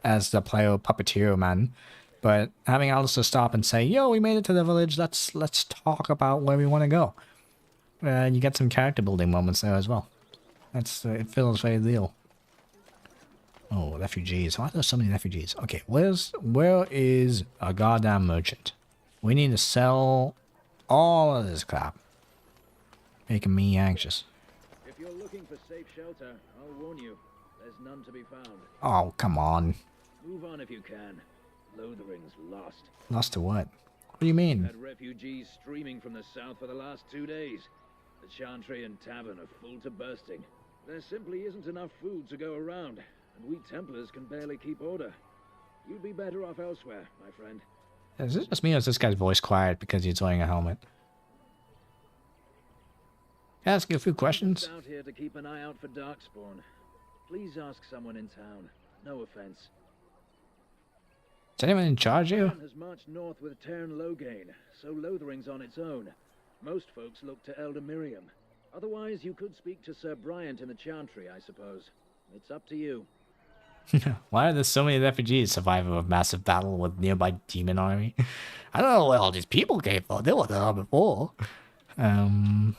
as the player puppeteer man. But having Alistair stop and say, "Yo, we made it to the village. Let's talk about where we want to go." You get some character building moments there as well. That's it feels very real. Oh, refugees. Why are there so many refugees? Okay, where is a goddamn merchant? We need to sell all of this crap. Making me anxious. If you're looking for safe shelter, I'll warn you, there's none to be found. Oh, come on. Move on if you can. Lothering's lost. Lost to what? What do you mean? Had refugees streaming from the south for the last 2 days. The Chantry and Tavern are full to bursting. There simply isn't enough food to go around. And we Templars can barely keep order. You'd be better off elsewhere, my friend. Is it just me or is this guy's voice quiet because he's wearing a helmet? Can I ask you a few questions? Out here to keep an eye out for Darkspawn. Please ask someone in town. No offense. Is anyone in charge here? Has marched north with Tern Loghain, so Lothering's on its own. Most folks look to Elder Miriam. Otherwise, you could speak to Sir Bryant in the Chantry, I suppose. It's up to you. Why are there so many refugees surviving a massive battle with nearby demon army? I don't know where all these people came from. They were there before. What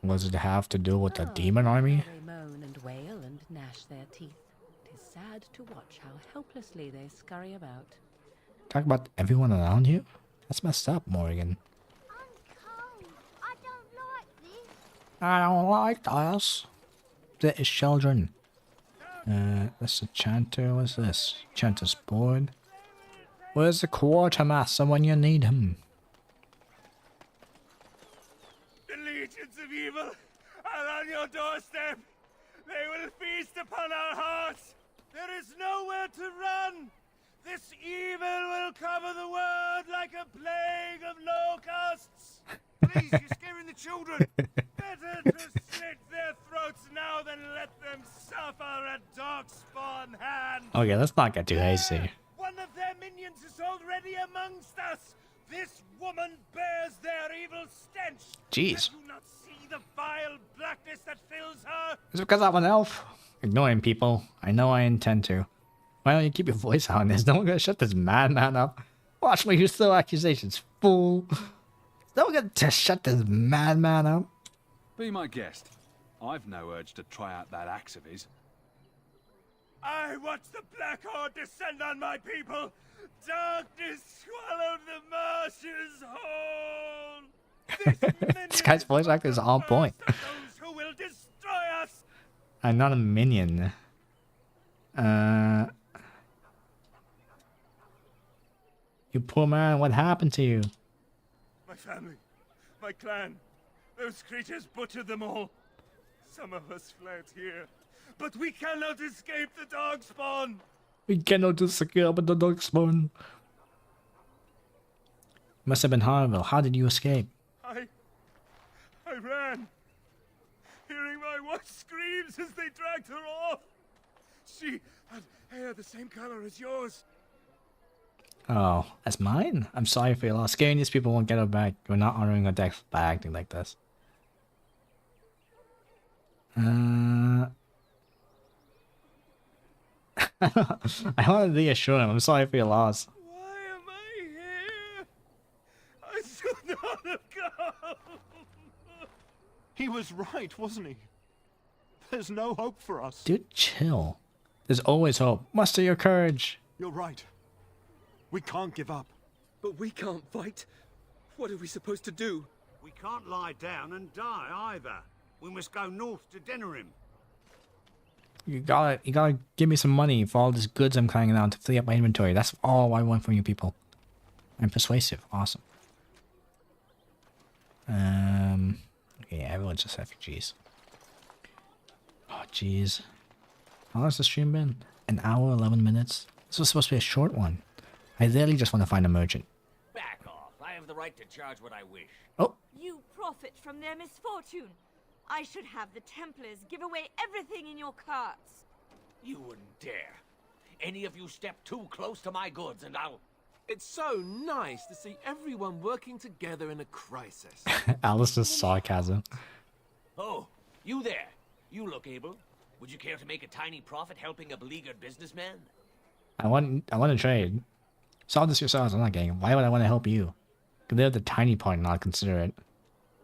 does it have to do with the demon army? They moan and wail and gnash their teeth. It is sad to watch how helplessly they scurry about. Talk about everyone around you? That's messed up, Morrigan. I'm cold. I don't like this. I don't like this. British children. That's a chanter. What's this? Chanter's board. Where's the quartermaster when you need him? The legions of evil are on your doorstep. They will feast upon our hearts. There is nowhere to run. This evil will cover the world like a plague of locusts. Please, you're scaring the children. Better to slit their throats now than let them suffer at Darkspawn hand. Okay, let's not get too hasty. One of their minions is already amongst us. This woman bears their evil stench. Jeez. Can you not see the vile blackness that fills her? Is it because I'm an elf? Ignoring people. I know I intend to. Why don't you keep your voice on? Is no one gonna shut this madman up? Watch me, you throw accusations, fool. Is no one gonna shut this madman up? Be my guest. I've no urge to try out that axe of his. I watched the Black Horde descend on my people. Darkness swallowed the marshes whole. This guy's voice actor is on point. Those who will destroy us. I'm not a minion. You poor man, what happened to you? My family, my clan, those creatures butchered them all. Some of us fled here, but we cannot escape the Darkspawn. We cannot escape the Darkspawn. Must have been horrible. How did you escape? I ran, hearing my wife's screams as they dragged her off. She had hair the same color as yours. Oh, as mine? I'm sorry for your loss. Scaring these people won't get her back. We're not honoring her death by acting like this. I want to reassure him. I'm sorry for your loss. Why am I here? I should not have come. He was right, wasn't he? There's no hope for us. Dude, chill. There's always hope. Muster your courage. You're right. We can't give up. But we can't fight. What are we supposed to do? We can't lie down and die either. We must go north to Denerim. You gotta give me some money for all these goods I'm carrying out to free up my inventory. That's all I want from you people. I'm persuasive. Awesome. Okay, everyone's just refugees. Oh, jeez. How long's the stream been? An hour, 11 minutes? This was supposed to be a short one. I really just want to find a merchant. Back off. I have the right to charge what I wish. Oh. You profit from their misfortune. I should have the Templars give away everything in your carts. You wouldn't dare. Any of you step too close to my goods and I'll... It's so nice to see everyone working together in a crisis. Alice's sarcasm. Oh, you there. You look able. Would you care to make a tiny profit helping a beleaguered businessman? I want to trade. Solve this yourselves. I'm not getting. Why would I want to help you? Consider the tiny part and not consider it.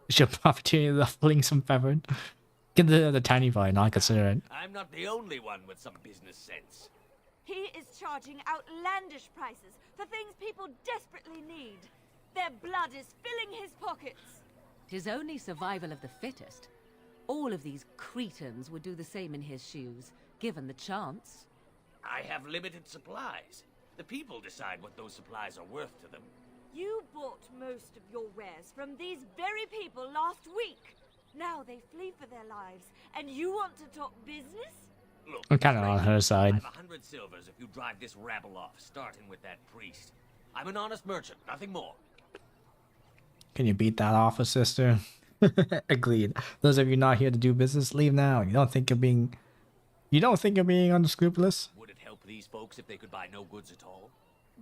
It's your opportunity of fling some feathered. Consider the tiny part and not consider it. I'm not the only one with some business sense. He is charging outlandish prices for things people desperately need. Their blood is filling his pockets. 'Tis only survival of the fittest. All of these cretins would do the same in his shoes, given the chance. I have limited supplies. The people decide what those supplies are worth to them. You bought most of your wares from these very people last week. Now they flee for their lives, and you want to talk business? Look, I'm kind of on her side. I have 100 silvers if you drive this rabble off, starting with that priest. I'm an honest merchant, nothing more. Can you beat that offer, sister? Agreed. Those of you not here to do business, leave now. You don't think you're being unscrupulous? Would it help these folks if they could buy no goods at all?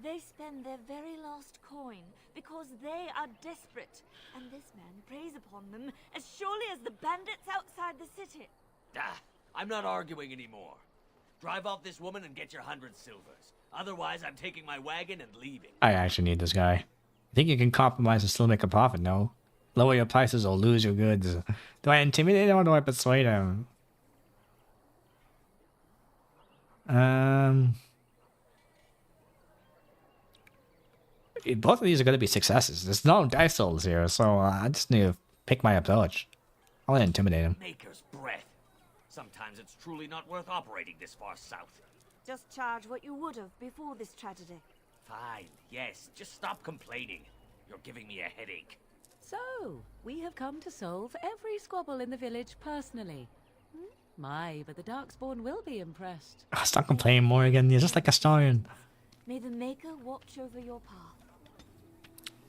They spend their very last coin because they are desperate, and this man preys upon them as surely as the bandits outside the city. Ah, I'm not arguing anymore. Drive off this woman and get your 100 silvers. Otherwise, I'm taking my wagon and leaving. I actually need this guy. I think you can compromise and still make a profit, no? Lower your prices or lose your goods. Do I intimidate him or do I persuade him? Both of these are going to be successes. There's no dice rolls here, so I just need to pick my approach. I'll intimidate him. Maker's breath. Sometimes it's truly not worth operating this far south. Just charge what you would have before this tragedy. Fine, yes. Just stop complaining. You're giving me a headache. So, we have come to solve every squabble in the village personally. My, but the Darkspawn will be impressed. Oh, stop complaining, Morrigan. You're just like a stallion. May the Maker watch over your path.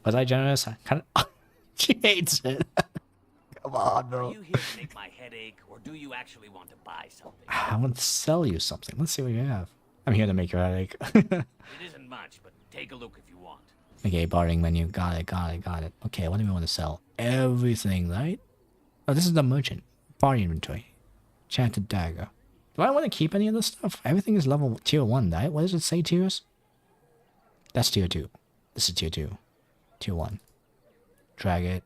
Was I generous? I kind of... She hates it. Come on, Are bro. you here to make my headache, or do you actually want to buy something? I want to sell you something. Let's see what you have. I'm here to make your headache. It isn't much, but take a look if you want. Okay, bartering menu. Got it. Okay, what do we want to sell? Everything, right? Oh, this is the merchant. Party inventory. Enchanted dagger. Do I want to keep any of this stuff? Everything is level tier 1, right? What does it say tiers? That's tier 2. This is tier 2. Tier 1. Drag it.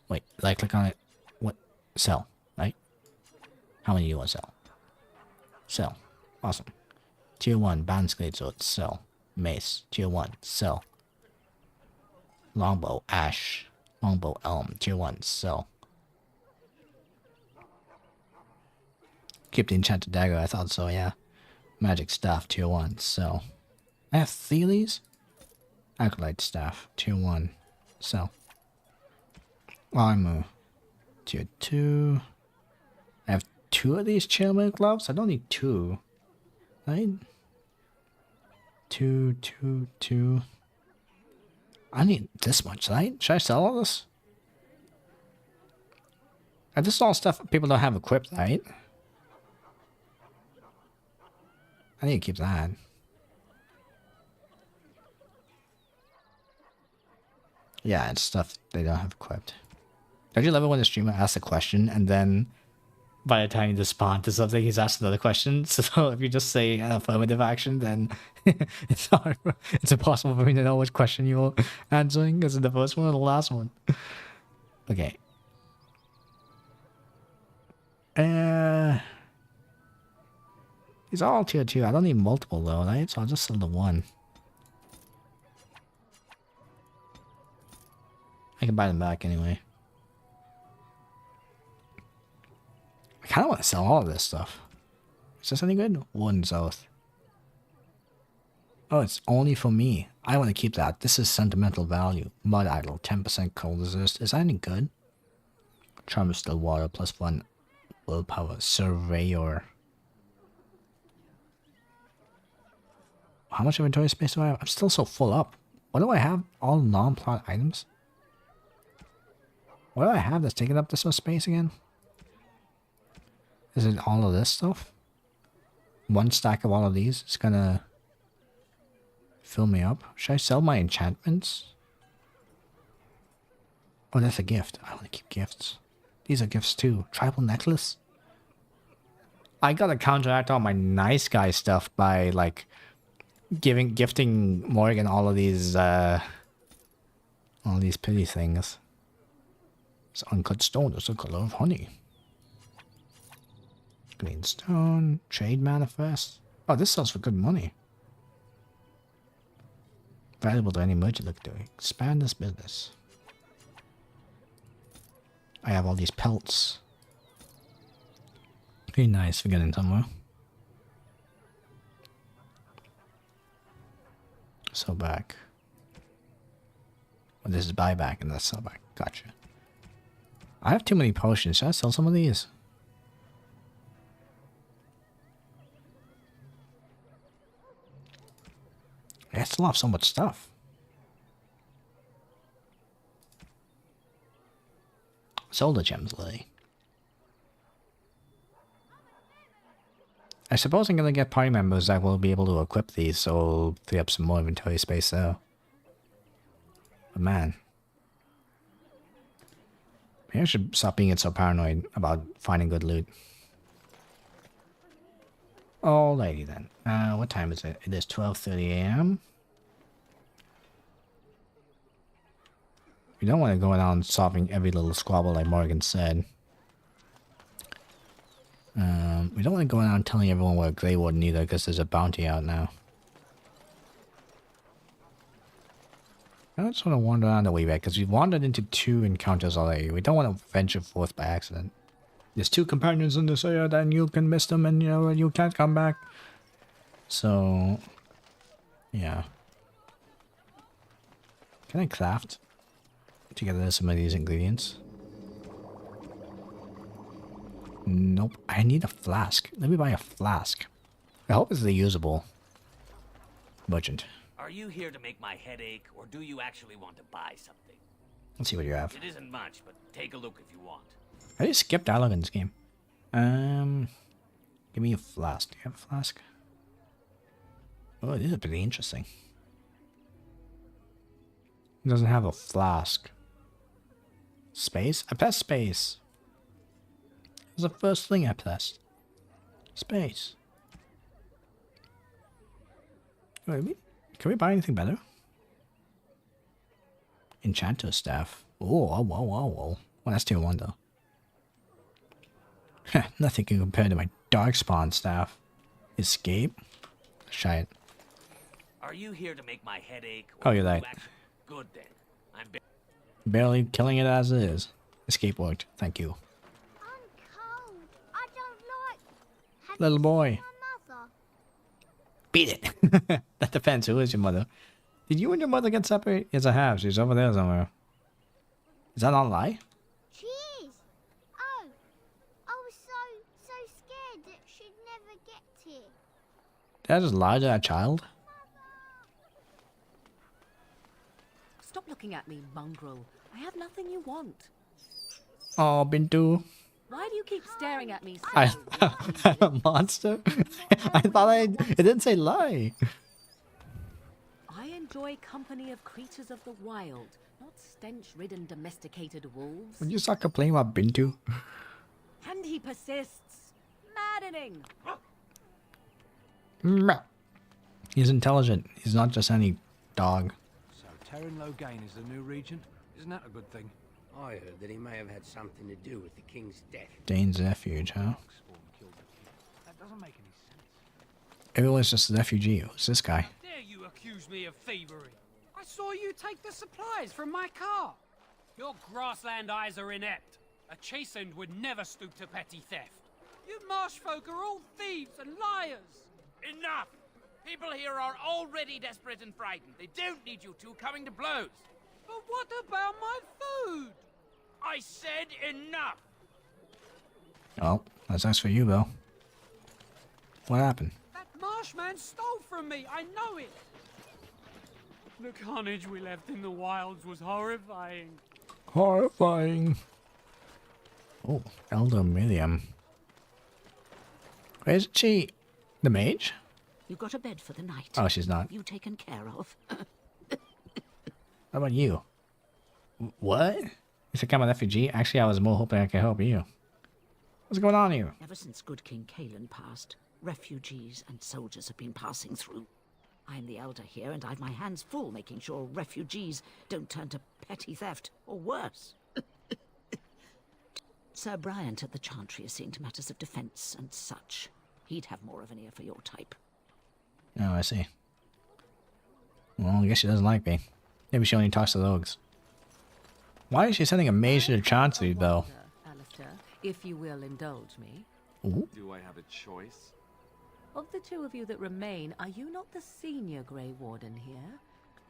Wait, click on it. What? Sell, right? How many do you want to sell? Sell. Awesome. Tier 1, Balance Glade Sword, sell. Mace, Tier 1, sell. Longbow, Ash. Longbow, Elm, Tier 1, sell. Keep the Enchanted Dagger, I thought so, yeah. Magic Staff, Tier 1, sell. I have 3 of these? Acolyte Staff, Tier 1, sell. Armor, Tier 2. I have 2 of these Chairman Gloves? I don't need 2. Right? 2, 2, 2. I need this much, right? Should I sell all this? And this is all stuff people don't have equipped, right? I need to keep that. Yeah, it's stuff they don't have equipped. Don't you love it when the streamer asks a question and then by the time you respond to something, he's asked another question? So if you just say an affirmative action, then it's hard. It's impossible for me to know which question you're answering. Is it the first one or the last one? Okay. These are all tier 2. I don't need multiple though, right? So I'll just sell the one. I can buy them back anyway. I kind of want to sell all of this stuff. Is this any good? Wooden's Oath. Oh, it's only for me. I want to keep that. This is sentimental value. Mud Idol, 10% cold resist. Is that any good? Charm of Still Water, +1 willpower. Surveyor. How much inventory space do I have? I'm still so full up. What do I have? All non-plot items? What do I have that's taking up this much space again? Is it all of this stuff? One stack of all of these is gonna fill me up. Should I sell my enchantments? Oh, that's a gift. I want to keep gifts. These are gifts too. Tribal necklace? I gotta counteract all my nice guy stuff by like gifting Morgan all of these pretty things. It's uncut stone. It's the color of honey. Green stone. Trade manifest. Oh, this sells for good money. Valuable to any merchant looking to expand this business. I have all these pelts. Pretty nice for getting somewhere. Sell back. Well, this is buyback and that's sell back. Gotcha. I have too many potions. Should I sell some of these? I still have so much stuff. Sold the gems, Lily. I suppose I'm gonna get party members that will be able to equip these, so I'll free up some more inventory space though. But man. Maybe I should stop being so paranoid about finding good loot. Alrighty then. What time is it? It is 12:30 a.m. We don't want to go around solving every little squabble like Morgan said. We don't want to go around telling everyone we're a Grey Warden either, because there's a bounty out now. I just want to wander around a wee bit, because we've wandered into 2 encounters already. We don't want to venture forth by accident. There's 2 companions in this area, then you can miss them and you can't come back. So, yeah. Can I craft together some of these ingredients? Nope. I need a flask. Let me buy a flask. I hope it's reusable. Merchant. Are you here to make my head ache, or do you actually want to buy something? Let's see what you have. It isn't much, but take a look if you want. I just skipped dialogue in this game. Give me a flask. Do you have a flask? Oh, this is pretty interesting. It doesn't have a flask. Space? I pressed space. It was the first thing I pressed. Space. Wait, can we buy anything better? Enchanter staff. Oh, whoa. Well, that's tier 1 though. Nothing can compare to my Darkspawn staff. Escape? Try it. Are you here to make my head ache? Oh, you're right. Good then. I'm Barely killing it as it is. Escape worked. Thank you. I don't like Little boy. my mother. Beat it. That depends. Who is your mother? Did you and your mother get separated? Yes, I have. She's over there somewhere. Is that not a lie? She is. Oh, I was so scared that she'd never get here. Did I just lie to that child? Stop looking at me, mongrel. I have nothing you want. Oh, Bintu. Why do you keep staring at me so I'm a monster? I thought it didn't say lie. I enjoy company of creatures of the wild, not stench-ridden domesticated wolves. Would you start complaining about Bintu? And he persists. Maddening. He's intelligent. He's not just any dog. So Terran Logain is the new regent? Isn't that a good thing? I heard that he may have had something to do with the king's death. Dane's refuge, huh? That doesn't make any sense. Everyone's just a refugee. Who's this guy? Dare you accuse me of thievery? I saw you take the supplies from my car. Your grassland eyes are inept. A chastened would never stoop to petty theft. You marsh folk are all thieves and liars. Enough! People here are already desperate and frightened. They don't need you two coming to blows. But what about my food? I said enough! Oh, that's nice for you, Bill. What happened? That marshman stole from me, I know it! The carnage we left in the wilds was horrifying. Horrifying. Oh, Elder Miriam. Where's she? The mage? You got a bed for the night. Oh, she's not. You taken care of. How about you? What? You said I'm a refugee? Actually, I was more hoping I could help you. What's going on here? Ever since good King Kalen passed, refugees and soldiers have been passing through. I'm the elder here, and I've my hands full making sure refugees don't turn to petty theft, or worse. Sir Bryant at the Chantry is seeing to matters of defence and such. He'd have more of an ear for your type. Oh, I see. Well, I guess she doesn't like me. Maybe she only talks to rogues. Why is she sending a mage to the Chantry, though? Alistair, if you will indulge me. Ooh. Do I have a choice? Of the two of you that remain, are you not the senior Grey Warden here?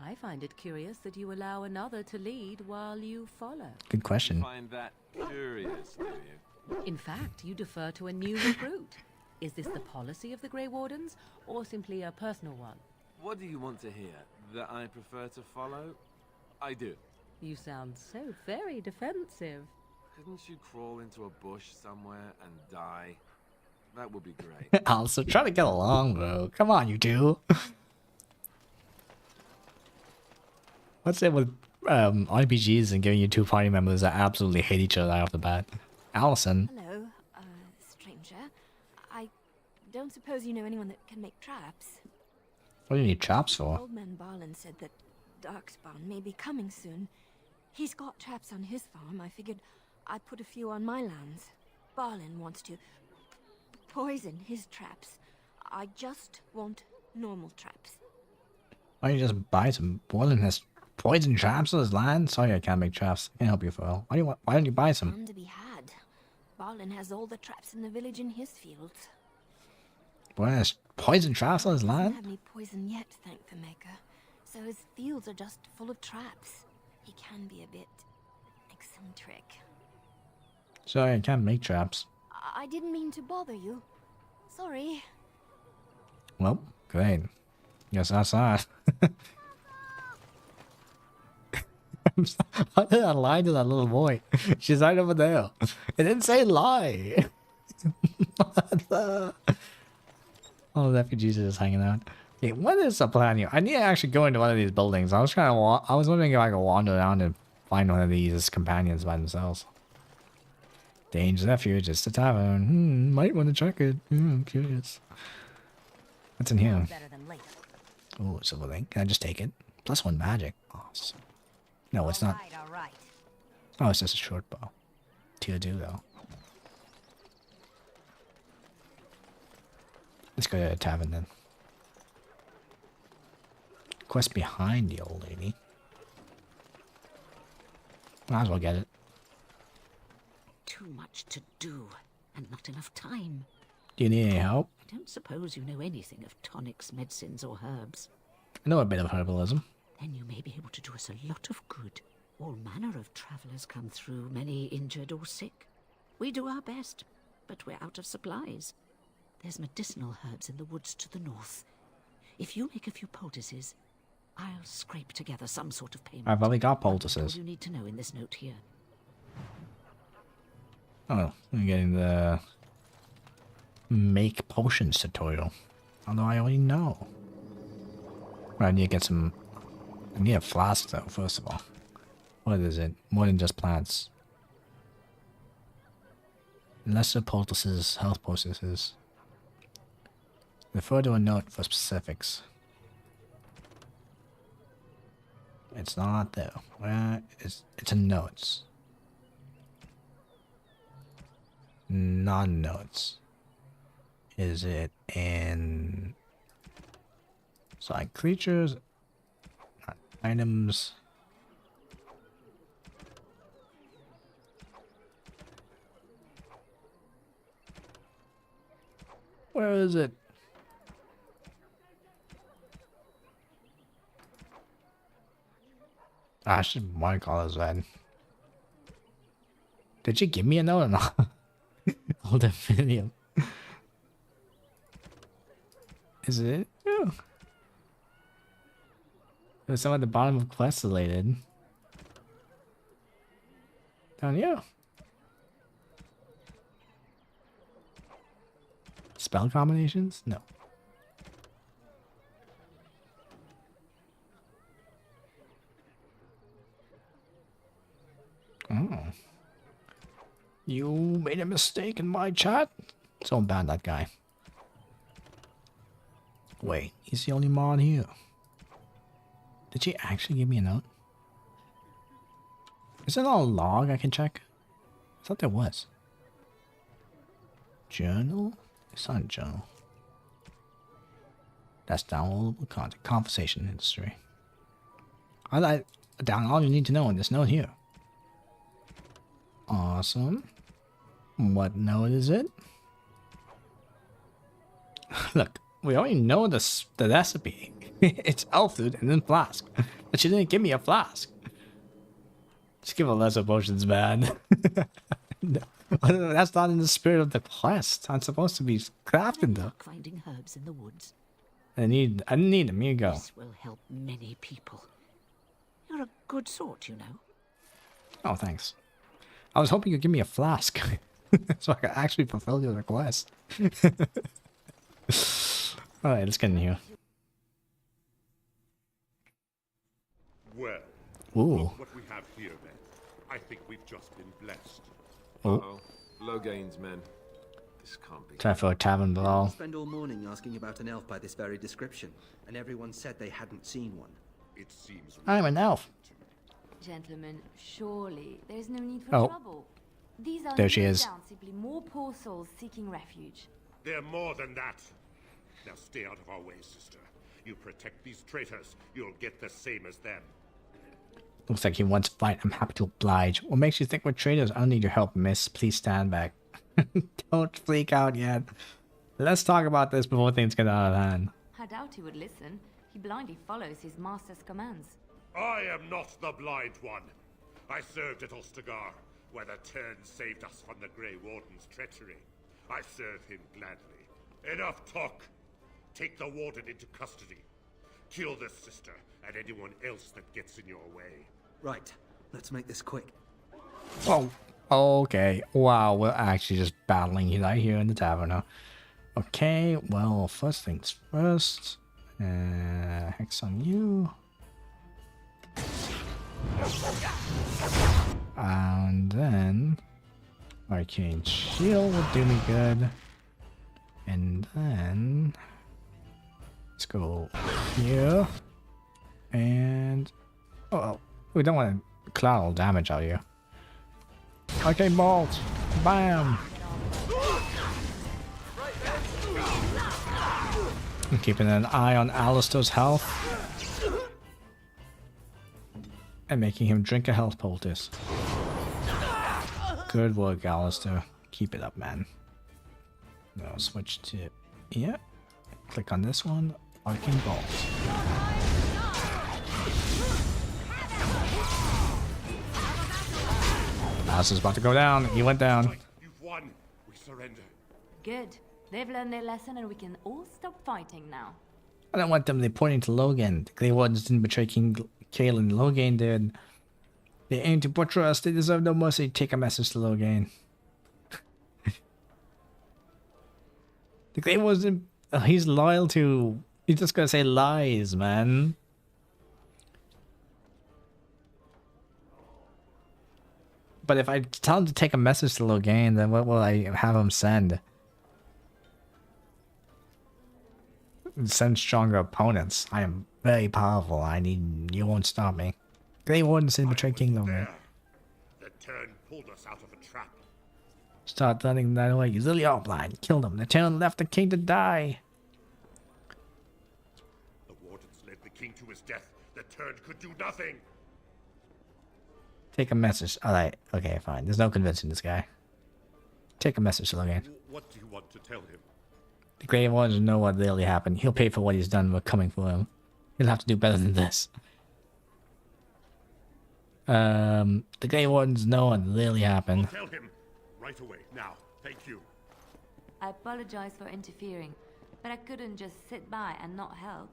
I find it curious that you allow another to lead while you follow. Good question. You find that curious, do you? In fact, you defer to a new recruit. Is this the policy of the Grey Wardens, or simply a personal one? What do you want to hear? That I prefer to follow? I do. You sound so very defensive. Couldn't you crawl into a bush somewhere and die? That would be great. Also, try to get along, bro. Come on, you two. What's it with RPGs and giving you two party members that absolutely hate each other right off the bat? Allison. Hello, stranger. I don't suppose you know anyone that can make traps. What do you need traps for? Old man Barlin said that Darkspawn may be coming soon. He's got traps on his farm. I figured I'd put a few on my lands. Barlin wants to poison his traps. I just want normal traps. Why don't you just buy some Borland has poison traps on his land? Sorry, I can't make traps. I can't help you, Phil. Why don't you buy some? None to be had. Barlin has all the traps in the village in his fields. Borland has poison traps on his He doesn't land? have any poison yet, thank the maker. So his fields are just full of traps. He can be a bit eccentric. Sorry, I can't make traps. I didn't mean to bother you. Sorry. Well, great. Guess that's that. Why did I lie to that little boy? She's right over there. It didn't say lie. All the refugees are just hanging out. Okay, what is the plan here? I need to actually go into one of these buildings. I was wondering if I could wander around and find one of these companions by themselves. Danger refuge, it's the tavern. Might want to check it. I'm curious. What's in here? Oh, silver link. Can I just take it? +1 magic. Awesome. No, it's not. All right. Oh, it's just a short bow. Tier 2 though. Let's go to the tavern then. Quest behind the old lady. Might as well get it. Too much to do, and not enough time. Do you need any help? I don't suppose you know anything of tonics, medicines, or herbs. I know a bit of herbalism. Then you may be able to do us a lot of good. All manner of travelers come through, many injured or sick. We do our best, but we're out of supplies. There's medicinal herbs in the woods to the north. If you make a few poultices, I'll scrape together some sort of payment. I've only got poultices. All you need to know in this note here. Oh, I'm getting the make potions tutorial. Although I already know. Well, I need to get some. I need a flask though, first of all. What is it? More than just plants. Lesser poultices, health poultices. Refer to a note for specifics. It's not there. Where is it's in notes. Non-notes. Is it in side creatures? Not items. Where is it? I should want to call this then. Did she give me a note or not? Hold the video. Is it? Yeah. There's some at the bottom of quest related. Down here. Spell combinations? No. Oh. You made a mistake in my chat? So bad, that guy. Wait, he's the only mod here. Did she actually give me a note? Is there not a log I can check? I thought there was. Journal? It's not a journal. That's downloadable content. Conversation history. I like down all you need to know in this note here. Awesome. What note is it? Look, we already know the recipe. It's elf food and then flask. But she didn't give me a flask. Just give her lesser potions, man. No, that's not in the spirit of the quest. I'm supposed to be crafting them. Finding herbs in the woods. I didn't need them. Here you go. This will help many people. You're a good sort, you know. Oh, thanks. I was hoping you'd give me a flask. So I could actually fulfill your request. Alright, let's get in here. Well, ooh. Look what we have here then. I think we've just been blessed. Oh. Logain's men. This can't be. Time for a tavern brawl. Spend all morning asking about an elf by this very description, and everyone said they hadn't seen one. It seems I'm an elf. Gentlemen, surely there is no need for Oh. trouble. These are There she no is. doubt simply more poor souls seeking refuge. They're more than that. Now stay out of our way, sister. You protect these traitors, you'll get the same as them. Looks like he wants to fight. I'm happy to oblige. What makes you think we're traitors? I don't need your help, miss. Please stand back. Don't freak out yet. Let's talk about this before things get out of hand. I doubt he would listen. He blindly follows his master's commands. I am not the blind one. I served at Ostagar, where the Turn saved us from the Grey Warden's treachery. I serve him gladly. Enough talk. Take the Warden into custody. Kill this sister and anyone else that gets in your way. Right. Let's make this quick. Oh, okay. Wow, we're actually just battling right here in the tavern now. Okay, well, first things first. Hex on you. And then Arcane Shield will do me good. And then let's go here. And oh, we don't want to cloud all damage out here. Arcane Bolt! Bam! I'm keeping an eye on Alistair's health. And making him drink a health poultice. Good work, Alistair. Keep it up, man. Now switch to... Yeah. Click on this one. Arcane Balls. Alistair's about to go down. He went down. You've won. We surrender. Good. They've learned their lesson and we can all stop fighting now. I don't want them reporting to Logan. The Grey Wardens didn't betray King Kaelin. Logan did. They aim to butcher us. They deserve no mercy. Take a message to Logan. The Grey Wardens, he's loyal to... He's just gonna say lies, man. But if I tell him to take a message to Logan, then what will I have him send? Send stronger opponents. I am very powerful. You won't stop me. Grey Wardens didn't betray King Logan. The turn pulled us out of a trap. Start running that way. He's really all blind. Killed him. The turn left the king to die. The wardens led the king to his death. The turn could do nothing. Take a message. Alright. Okay, fine. There's no convincing this guy. Take a message to Logan. What do you want to tell him? The Grey Wardens know what really happened. He'll pay for what he's done. We're coming for him. He'll have to do better than this. The Grey Wardens know what really happened. I'll tell him right away. Now, thank you. I apologize for interfering, but I couldn't just sit by and not help.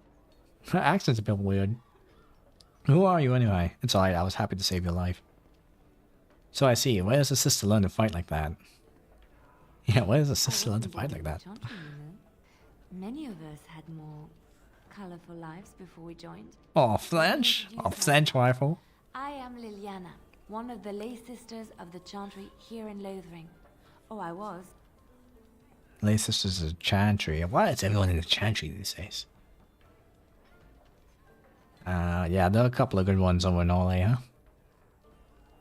Her accent's a bit weird. Who are you anyway? It's alright, I was happy to save your life. So I see, where does a sister learn to fight like that? Yeah, where does a sister learn to fight like that? Many of us had more colorful lives before we joined. Oh, French? Oh, French rifle. I am Liliana, one of the lay sisters of the Chantry here in Lothering. Oh, I was. Lay sisters of Chantry. Why is everyone in the Chantry these days? Yeah, there are a couple of good ones over in Orlais,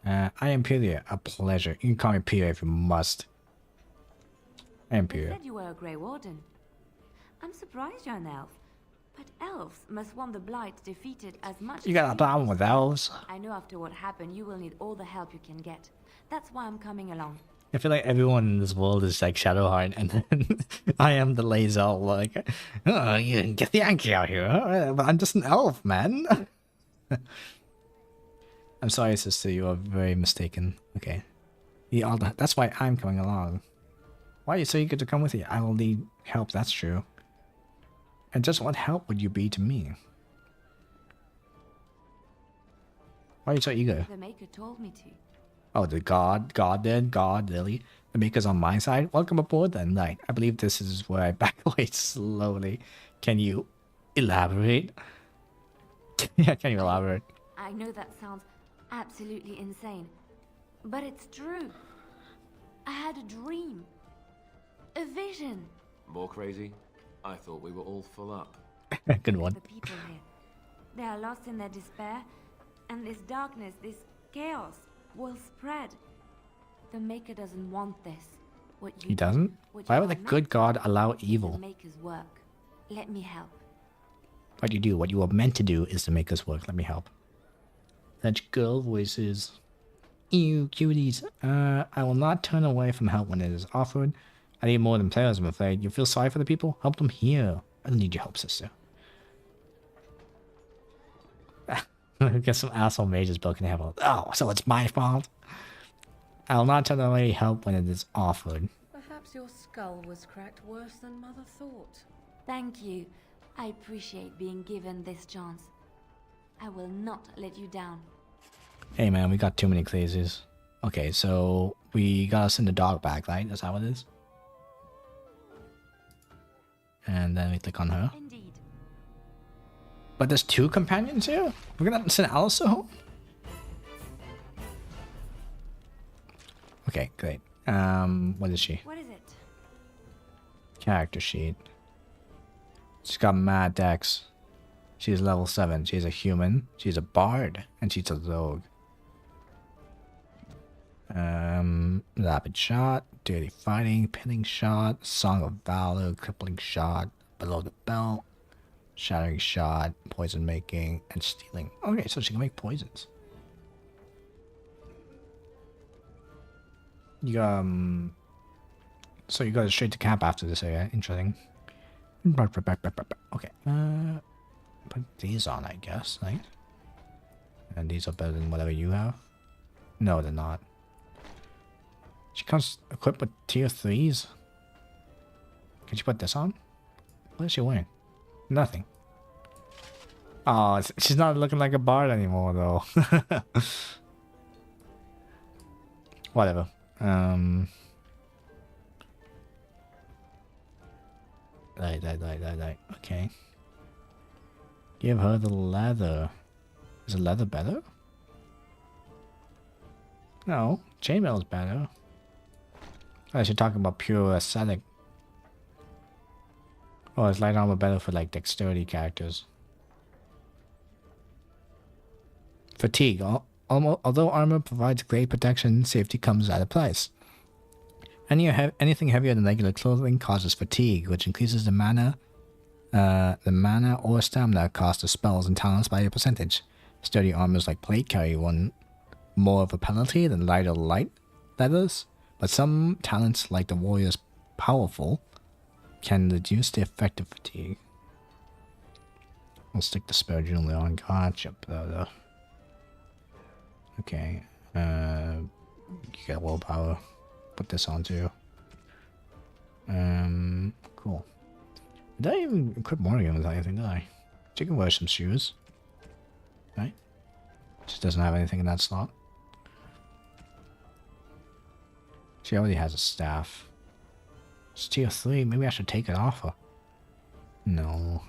huh? I am Pyria, a pleasure. You can call me Pyria if you must. I am They Pyria. said you were a Grey Warden. I'm surprised you're an elf, but elves must want the Blight defeated as much You got a as problem with elves? I know after what happened, you will need all the help you can get. That's why I'm coming along. I feel like everyone in this world is like Shadowheart, and then I am the lazy elf, like, oh, you can get the Yankee out here, huh? But I'm just an elf, man. I'm sorry, sister, you are very mistaken. Okay. Yeah, that's why I'm coming along. Why are you so eager to come with you? I will need help, that's true. And just what help would you be to me? Why are you so eager? The Maker told me to. Oh, the God did? God, really? The Maker's on my side? Welcome aboard then. Right, I believe this is where I back away slowly. Can you elaborate? Yeah, can you elaborate? I know that sounds absolutely insane, but it's true. I had a dream. A vision. More crazy? I thought we were all full up. Good one. The people here. They are lost in their despair, and this darkness, this chaos, will spread. The Maker doesn't want this. What you He doesn't? do, what Why you would are the meant good to God do, allow is evil? The Maker's work. Let me help. What you do, what you are meant to do is to make us work. Let me help. Such girl voices. Ew, cuties. I will not turn away from help when it is offered. I need more than players, I'm afraid. You feel sorry for the people? Help them here. I don't need your help, sister. Get some asshole mages broken heaven. Oh, so it's my fault? I will not turn away help when it is offered. Perhaps your skull was cracked worse than Mother thought. Thank you. I appreciate being given this chance. I will not let you down. Hey man, we got too many crazes. Okay, so we gotta send the dog back, right? That's how it is. And then we click on her. Indeed. But there's two companions here? We're gonna send Alistair home? Okay, great. What is she? What is it? Character sheet. She's got mad dex. She's level 7. She's a human. She's a bard. And she's a rogue. Rapid shot. Dirty fighting. Pinning shot. Song of valor. Crippling shot. Below the belt. Shattering shot, poison making, and stealing. Okay, so she can make poisons. You so you go straight to camp after this area. Interesting. Okay. Put these on, I guess, right? And these are better than whatever you have. No, they're not. She comes equipped with tier 3s. Can she put this on? What is she wearing? Nothing. Oh, she's not looking like a bard anymore, though. Whatever. Right. Okay. Give her the leather. Is the leather better? No. Chainmail is better. Unless you're talking about pure aesthetic. Oh, is light armor better for like dexterity characters? Fatigue. Although armor provides great protection, safety comes at a price. Anything heavier than regular clothing causes fatigue, which increases the mana or stamina cost of spells and talents by a percentage. Sturdy armors like plate carry one more of a penalty than lighter light leathers, but some talents like the warrior's powerful can reduce the effect of fatigue. We'll stick the spell generally on. Gotcha, brother. Okay. You got willpower. Put this on too. Cool. Did I even equip Morgan with anything, did I? She can wear some shoes. Right? She doesn't have anything in that slot. She already has a staff. It's tier 3. Maybe I should take it off her. No.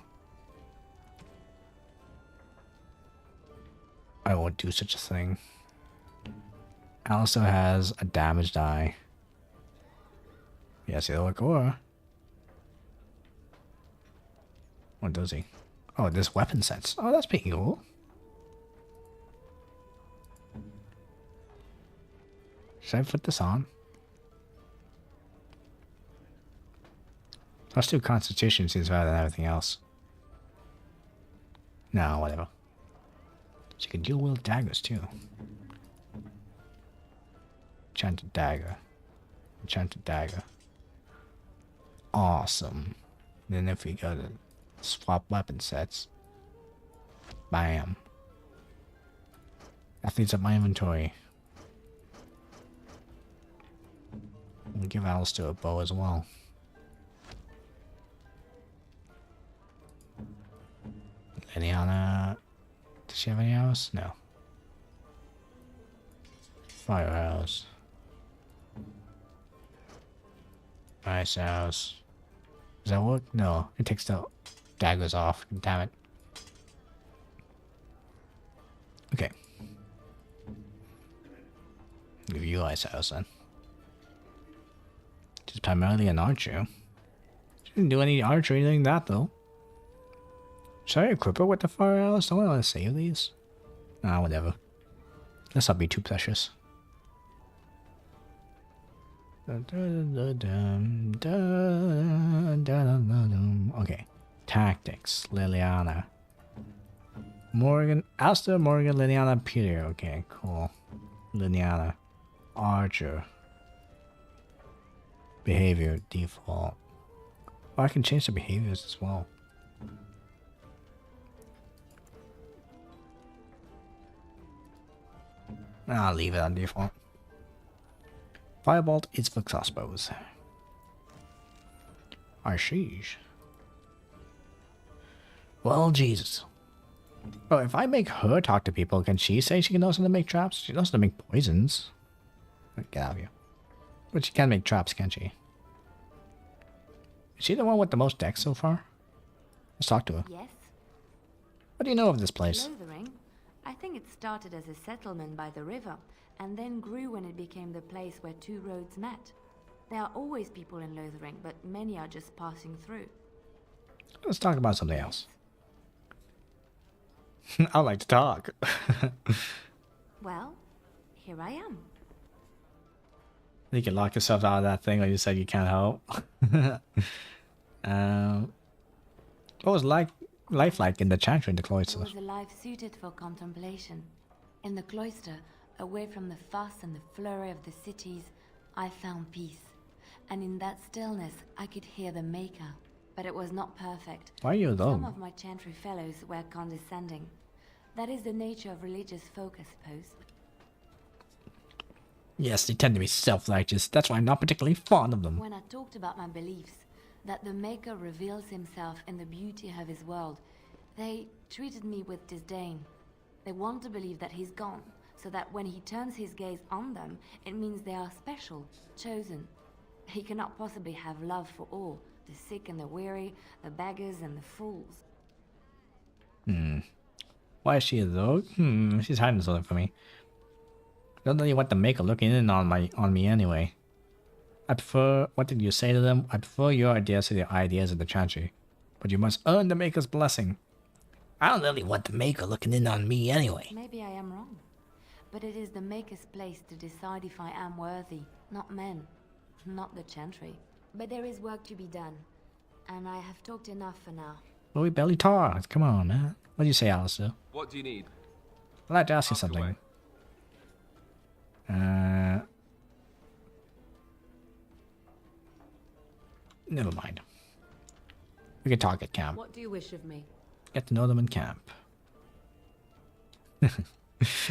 I won't do such a thing. Alistair has a damage die. Yes, he'll look or. What does he? Oh, this weapon sets. Oh, that's pretty cool. Should I put this on? Let's do Constitution since better than everything else. No, whatever. She can dual wield daggers too. Enchanted dagger. Enchanted dagger. Awesome. Then if we go to swap weapon sets. Bam. That cleans up my inventory. We'll give Alistair a bow as well. Liliana. Does she have any arrows? No. Fire arrows. Ice arrows. Does that work? No. It takes the daggers off. Damn it. Okay. Give you ice arrows then. She's primarily an archer. She didn't do any archery doing that though. Should I equip her with the fire arrows? Don't I want to save these? Ah, whatever. Let's not be too precious. Okay. Tactics. Liliana. Morgan. Alistair, Morgan, Liliana, Peter. Okay, cool. Liliana. Archer. Behavior. Default. Oh, I can change the behaviors as well. I'll leave it on default. Firebolt is for crossbows. Arshish. Well, Jesus. Oh, if I make her talk to people, can she say she knows how to make traps? She knows how to make poisons. Get out of here. But she can make traps, can't she? Is she the one with the most decks so far? Let's talk to her. Yes. What do you know of this place? Lothering. I think it started as a settlement by the river, and then grew when it became the place where two roads met. There are always people in Lothering, but many are just passing through. Let's talk about something else. I like to talk. Well, here I am. You can lock yourself out of that thing, or you said you can't help. What was it like life like in the chantry in the It cloister? was a life suited for contemplation. In the cloister, away from the fuss and the flurry of the cities, I found peace. And in that stillness, I could hear the Maker. But it was not perfect. Why are you Some alone? of my chantry fellows were condescending. That is the nature of religious folk, I suppose. Yes, they tend to be self-righteous. That's why I'm not particularly fond of them. When I talked about my beliefs, that the Maker reveals himself in the beauty of his world, they treated me with disdain. They want to believe that he's gone, so that when he turns his gaze on them, it means they are special, chosen. He cannot possibly have love for all, the sick and the weary, the beggars and the fools. Why is she a rogue? She's hiding something from me. I don't really want the Maker looking in on me anyway. I prefer... What did you say to them? I prefer your ideas to the ideas of the chantry. But you must earn the Maker's blessing. I don't really want the Maker looking in on me anyway. Maybe I am wrong. But it is the Maker's place to decide if I am worthy, not men, not the chantry. But there is work to be done, and I have talked enough for now. Well, we barely talked. Come on, man. What do you say, Alistair? What do you need? I'd like to ask you something. Never mind. We can talk at camp. What do you wish of me? Get to know them in camp.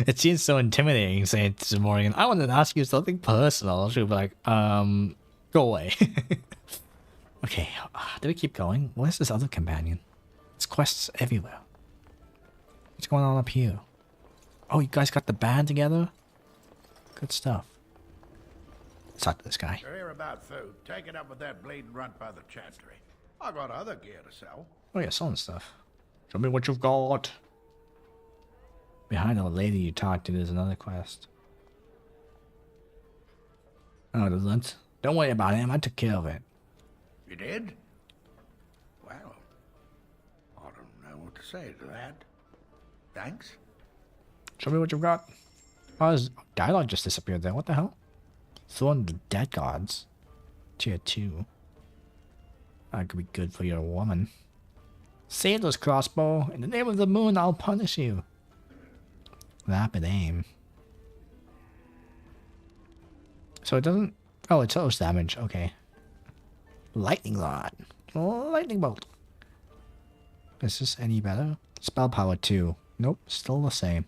It seems so intimidating saying to Morgan, I want to ask you something personal. She'll be like, go away. Okay, do we keep going? Where's this other companion? There's quests everywhere. What's going on up here? Oh, you guys got the band together? Good stuff. Let's talk to this guy. You're here about food. Take it up with that bleeding runt by the chantry. I got other gear to sell. Oh yeah, selling stuff. Show me what you've got. Behind the lady you talked to, there's another quest. Oh, the Lunt. Don't worry about him, I took care of it. You did? Well, I don't know what to say to that. Thanks. Show me what you've got. Oh, his dialogue just disappeared there. What the hell? Thorn the Dead Gods. Tier 2. That could be good for your woman. Sailor's crossbow. In the name of the moon, I'll punish you. Rapid aim. So it doesn't... Oh, it shows damage. Okay. Lightning rod. Lightning bolt. Is this any better? Spell power 2. Nope, still the same.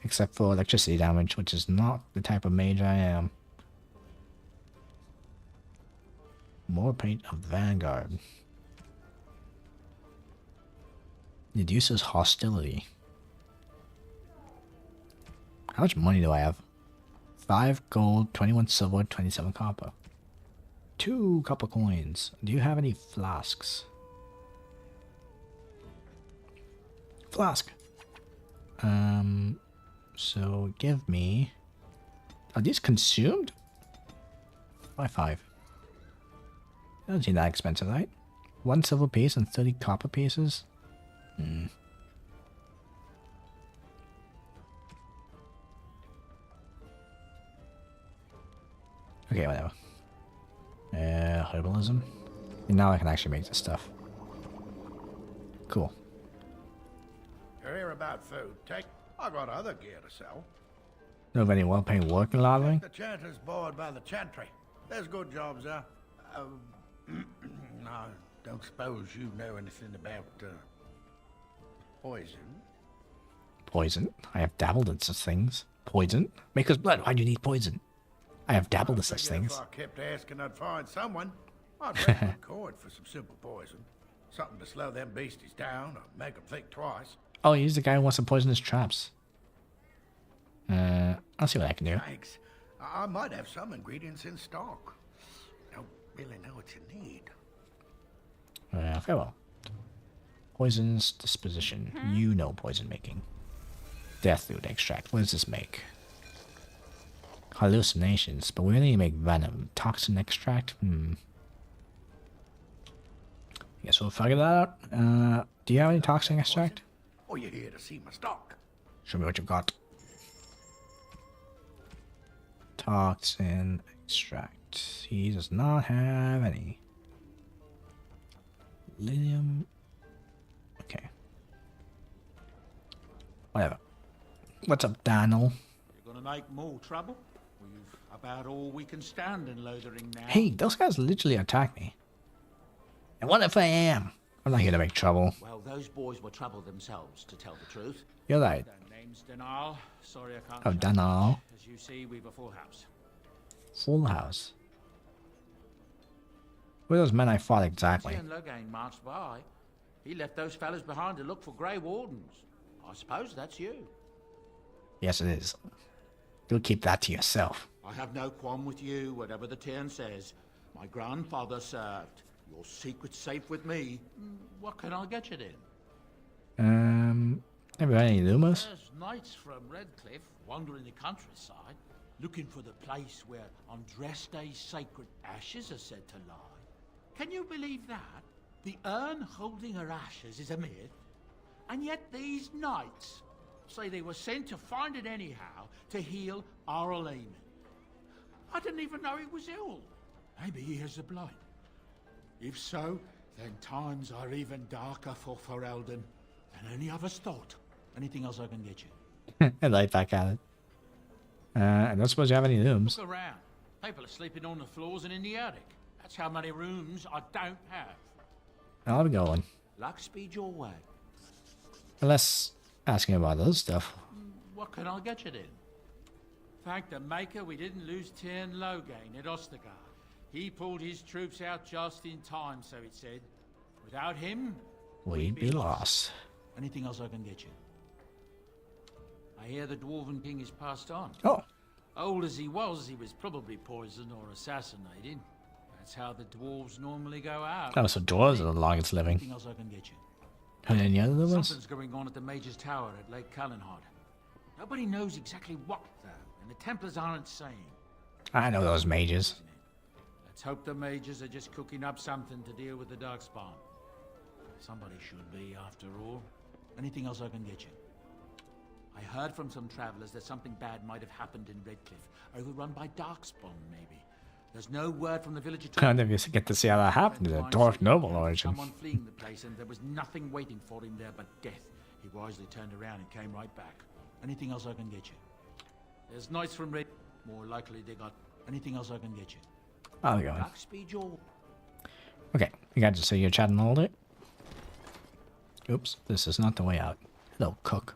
Except for electricity damage, which is not the type of mage I am. More paint of Vanguard. Reduces hostility. How much money do I have? 5 gold, 21 silver, 27 copper. 2 copper coins. Do you have any flasks? Flask. So give me... Are these consumed? By 5. Doesn't seem that expensive, right? 1 silver piece and 30 copper pieces? Okay, whatever. Herbalism. And now I can actually make this stuff. Cool. You're here about food. I got other gear to sell. Know of any well-paid work in Lodling? The chanter's bored by the chantry. There's good jobs there. I don't suppose you know anything about poison. Poison? I have dabbled in such things. Poison? Maker's blood. Why do you need poison? I have dabbled in such things. If I kept asking, I'd find someone. I'd reckon cord for some simple poison. Something to slow them beasties down or make them think twice. Oh, he's the guy who wants to poison his traps. I'll see what I can do. Thanks. I might have some ingredients in stock. Don't really know what you need. Very well. Poison's disposition. You know poison making. Deathroot extract. What does this make? Hallucinations, but we only make venom. Toxin extract? Guess we'll figure that out. Do you have any toxin extract? Or you're here to see my stock. Show me what you've got. Toxin extract. He does not have any. Lithium. Whatever. What's up, Daniel? You're gonna make more trouble? We've about all we can stand in Lothering now. Hey, those guys literally attacked me. And what if I am? I'm not here to make trouble. Well, those boys were trouble themselves, to tell the truth. You're right. Their name's Denal. Sorry, I can't. Oh, Denal. As you see, we've a full house. Full house. Who are those men I fought exactly? Tien Loghain marched by. He left those fellas behind to look for Grey Wardens. I suppose that's you. Yes, it is. You'll keep that to yourself. I have no qualm with you, whatever the Tien says. My grandfather served. Your secret's safe with me. What can I get you then? Have you got any Lumos? There's knights from Redcliffe wandering the countryside, looking for the place where on Dresde's sacred ashes are said to lie. Can you believe that? The urn holding her ashes is a myth, and yet these knights say they were sent to find it anyhow to heal Arl Eamon. I didn't even know he was ill. Maybe he has the blight. If so, then times are even darker for Ferelden than any of us thought. Anything else I can get you? I like back at it. I don't suppose you have any rooms. Look around. People are sleeping on the floors and in the attic. That's how many rooms I don't have. I'll be going. Luck speed your way. Unless asking about other stuff. What can I get you then? Thank the Maker we didn't lose Tien Loghain at Ostagar. He pulled his troops out just in time, so it said. Without him, We'd be lost. Anything else I can get you? I hear the Dwarven King is passed on. Oh. Old as he was probably poisoned or assassinated. That's how the dwarves normally go out. Oh, so dwarves are the longest living. Anything else I can get you? And any other ones? Something's going on at the Mage's Tower at Lake Callanhod. Nobody knows exactly what, though, and the Templars aren't saying. I know those mages. Let's hope the mages are just cooking up something to deal with the Darkspawn. Somebody should be, after all. Anything else I can get you? I heard from some travelers that something bad might have happened in Redcliffe, overrun by Darkspawn, maybe. There's no word from the village at all. I never get to see how that happened. The dwarf noble origin. Someone fleeing the place, and there was nothing waiting for him there but death. He wisely turned around and came right back. Anything else I can get you? There's knights from Red. More likely they got anything else I can get you. I'll be going. Dark speed your... Okay, you guys just say you're chatting all day. Oops, this is not the way out. Hello, cook.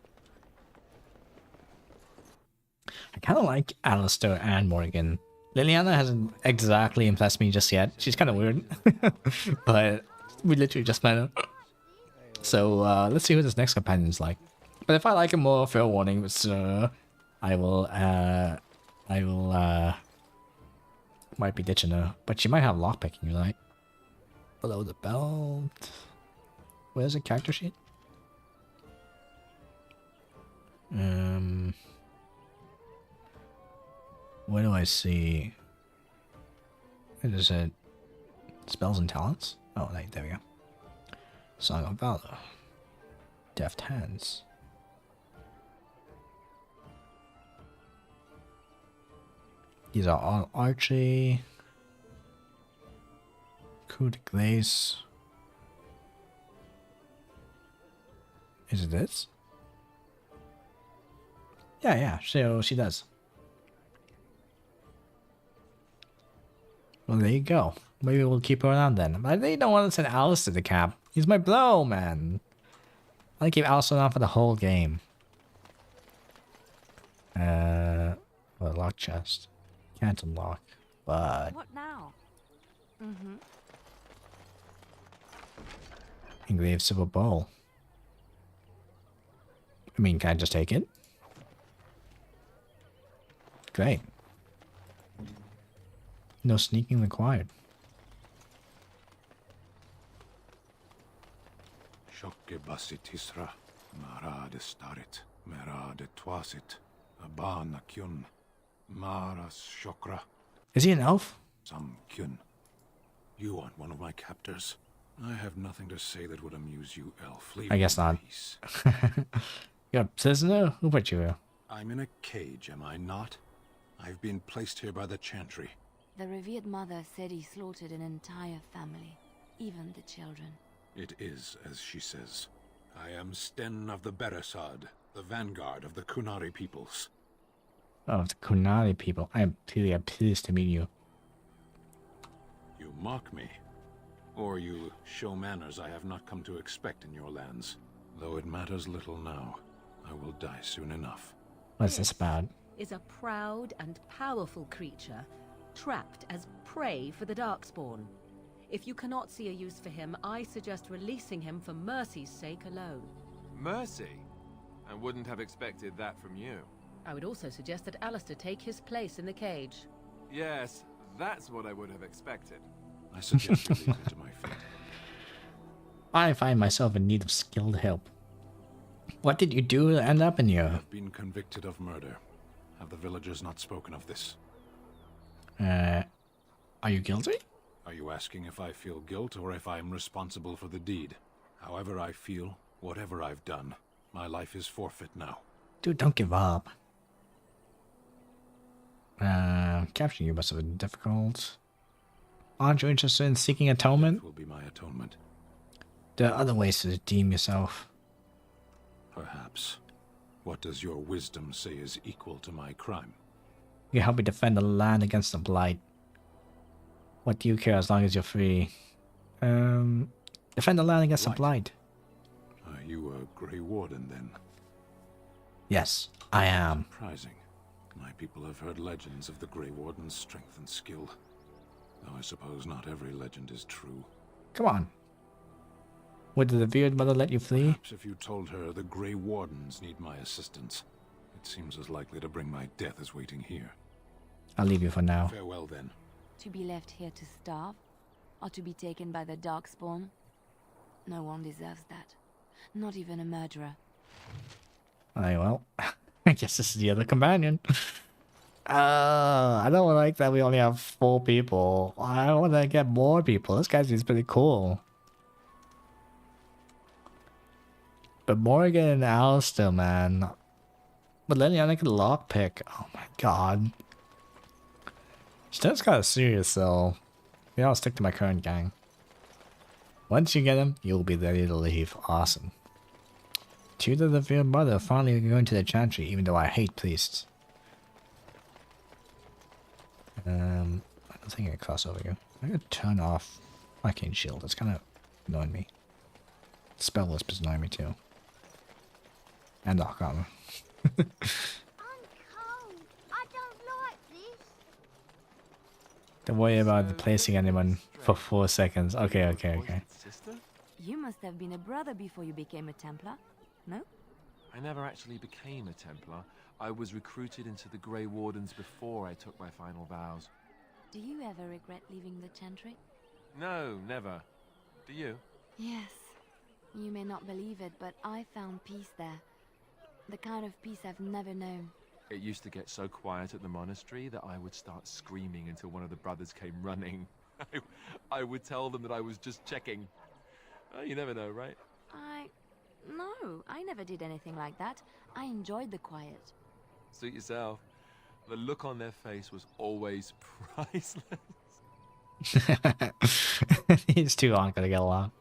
I kind of like Alistair and Morgan. Liliana hasn't exactly impressed me just yet. She's kind of weird. But we literally just met her. So let's see who this next companion's like. But if I like him more, fair warning, sir, I will might be ditching her. But she might have lockpicking, right? Below the belt. Where's the character sheet? Where do I see? What is it? Spells and talents? Oh, there we go. Song of Valor. Deft Hands. These are all archery. Coup de grace. Is it this? Yeah, she does. Well, there you go. Maybe we'll keep her around then. But I really don't want to send Alice to the camp. He's my blow, man. I want to keep Alice around for the whole game. Well, lock chest. Can't unlock, but... What now? Mm-hmm. Engraved silver bowl. I mean, can I just take it? Great. No sneaking required. Shokke basit tisra, marade starit, merade twasit, abana kyun, maras shokra. Is he an elf? Some kyun. You aren't one of my captors. I have nothing to say that would amuse you, elf. Leave I guess not. You're a prisoner? Who put you here? I'm in a cage, am I not? I've been placed here by the Chantry. The revered mother said he slaughtered an entire family, even the children. It is as she says. I am Sten of the Beresad, the vanguard of the Kunari peoples. Oh, the Kunari people. I am really pleased to meet you. You mock me, or you show manners I have not come to expect in your lands. Though it matters little now, I will die soon enough. What's this about? Is a proud and powerful creature trapped as prey for the Darkspawn. If you cannot see a use for him, I suggest releasing him for mercy's sake alone. Mercy? I wouldn't have expected that from you. I would also suggest that Alistair take his place in the cage. Yes, that's what I would have expected. I suggest you leave me to my fate. I find myself in need of skilled help. What did you do to end up in here? I've been convicted of murder. Have the villagers not spoken of this? Are you guilty? Are you asking if I feel guilt or if I'm responsible for the deed? However I feel, whatever I've done, my life is forfeit now. Dude, don't give up. Capturing you must have been difficult. Aren't you interested in seeking atonement? Death will be my atonement. There are other ways to redeem yourself. Perhaps. What does your wisdom say is equal to my crime? You help me defend the land against the blight. What do you care as long as you're free? Defend the land against the blight. Are you a Grey Warden then? Yes, I am. Surprising. My people have heard legends of the Grey Warden's strength and skill. Though I suppose not every legend is true. Come on. Would the revered mother let you flee? Perhaps if you told her the Grey Wardens need my assistance, it seems as likely to bring my death as waiting here. I'll leave you for now. Farewell then. To be left here to starve? Or to be taken by the Darkspawn? No one deserves that. Not even a murderer. Alright, well, I guess this is the other companion. I don't like that we only have 4 people. I want to get more people. This guy seems pretty cool. But Morgan and Alistair, man. But Liliana could lockpick. Oh my god. Still kind of serious though. Yeah, I'll stick to my current gang. Once you get him, you'll be ready to leave. Awesome. To the revered mother, finally going to the chantry, even though I hate priests. I don't think I can cross over you. I could turn off Arcane Shield. It's kind of annoying me. Spell Wisp is annoying me too. And Dark Armor. I'm cold. I don't like this. Don't worry about replacing anyone for 4 seconds. Okay. You must have been a brother before you became a Templar, no? I never actually became a Templar. I was recruited into the Grey Wardens before I took my final vows. Do you ever regret leaving the Chantry? No, never. Do you? Yes. You may not believe it, but I found peace there. The kind of peace I've never known. It used to get so quiet at the monastery that I would start screaming until one of the brothers came running. I would tell them that I was just checking. Oh, you never know, right? No, I never did anything like that. I enjoyed the quiet. Suit yourself. The look on their face was always priceless. These two aren't gonna get along.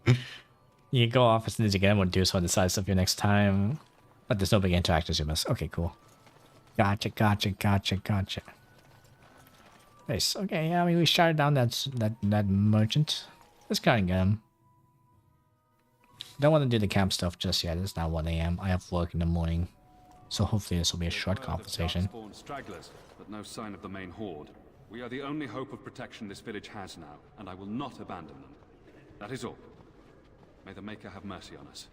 You go off as soon as you get him, we'll do so decisive your next time. But there's no big interactions you miss. Okay, cool. Gotcha. Nice. Okay, yeah, I mean we shot down that merchant. Let's go and get him. Don't want to do the camp stuff just yet. It's now 1 AM. I have work in the morning. So hopefully this will be a short conversation. Stragglers, but no sign of the main horde. We are the only hope of protection this village has now, and I will not abandon them. That is all. May the Maker have mercy on us.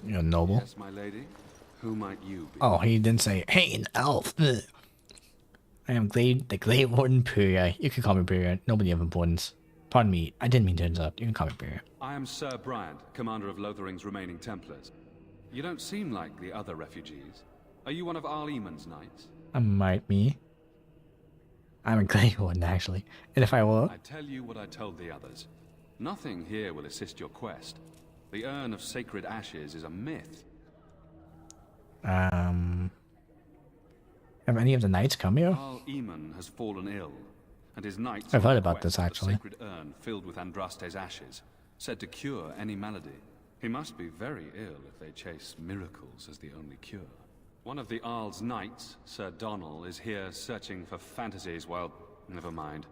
You're noble. Yes, my lady. Who might you be? Oh, he didn't say, hey, an elf. Ugh. I am the Grey Warden Purier. You can call me Purier. Nobody of importance. Pardon me, I didn't mean to interrupt. You can call me Purier. I am Sir Bryant, commander of Lothering's remaining Templars. You don't seem like the other refugees. Are you one of Arl Eamon's knights? I might be. I'm a Grey Warden, actually. And if I were... I tell you what I told the others. Nothing here will assist your quest. The Urn of Sacred Ashes is a myth. Have any of the knights come here? Arl Eamon has fallen ill, and his knights I've are heard on about quest this, for actually. The sacred urn filled with Andraste's ashes, said to cure any malady. He must be very ill if they chase miracles as the only cure. One of the Arl's knights, Sir Donnell, is here searching for fantasies. Well, never mind.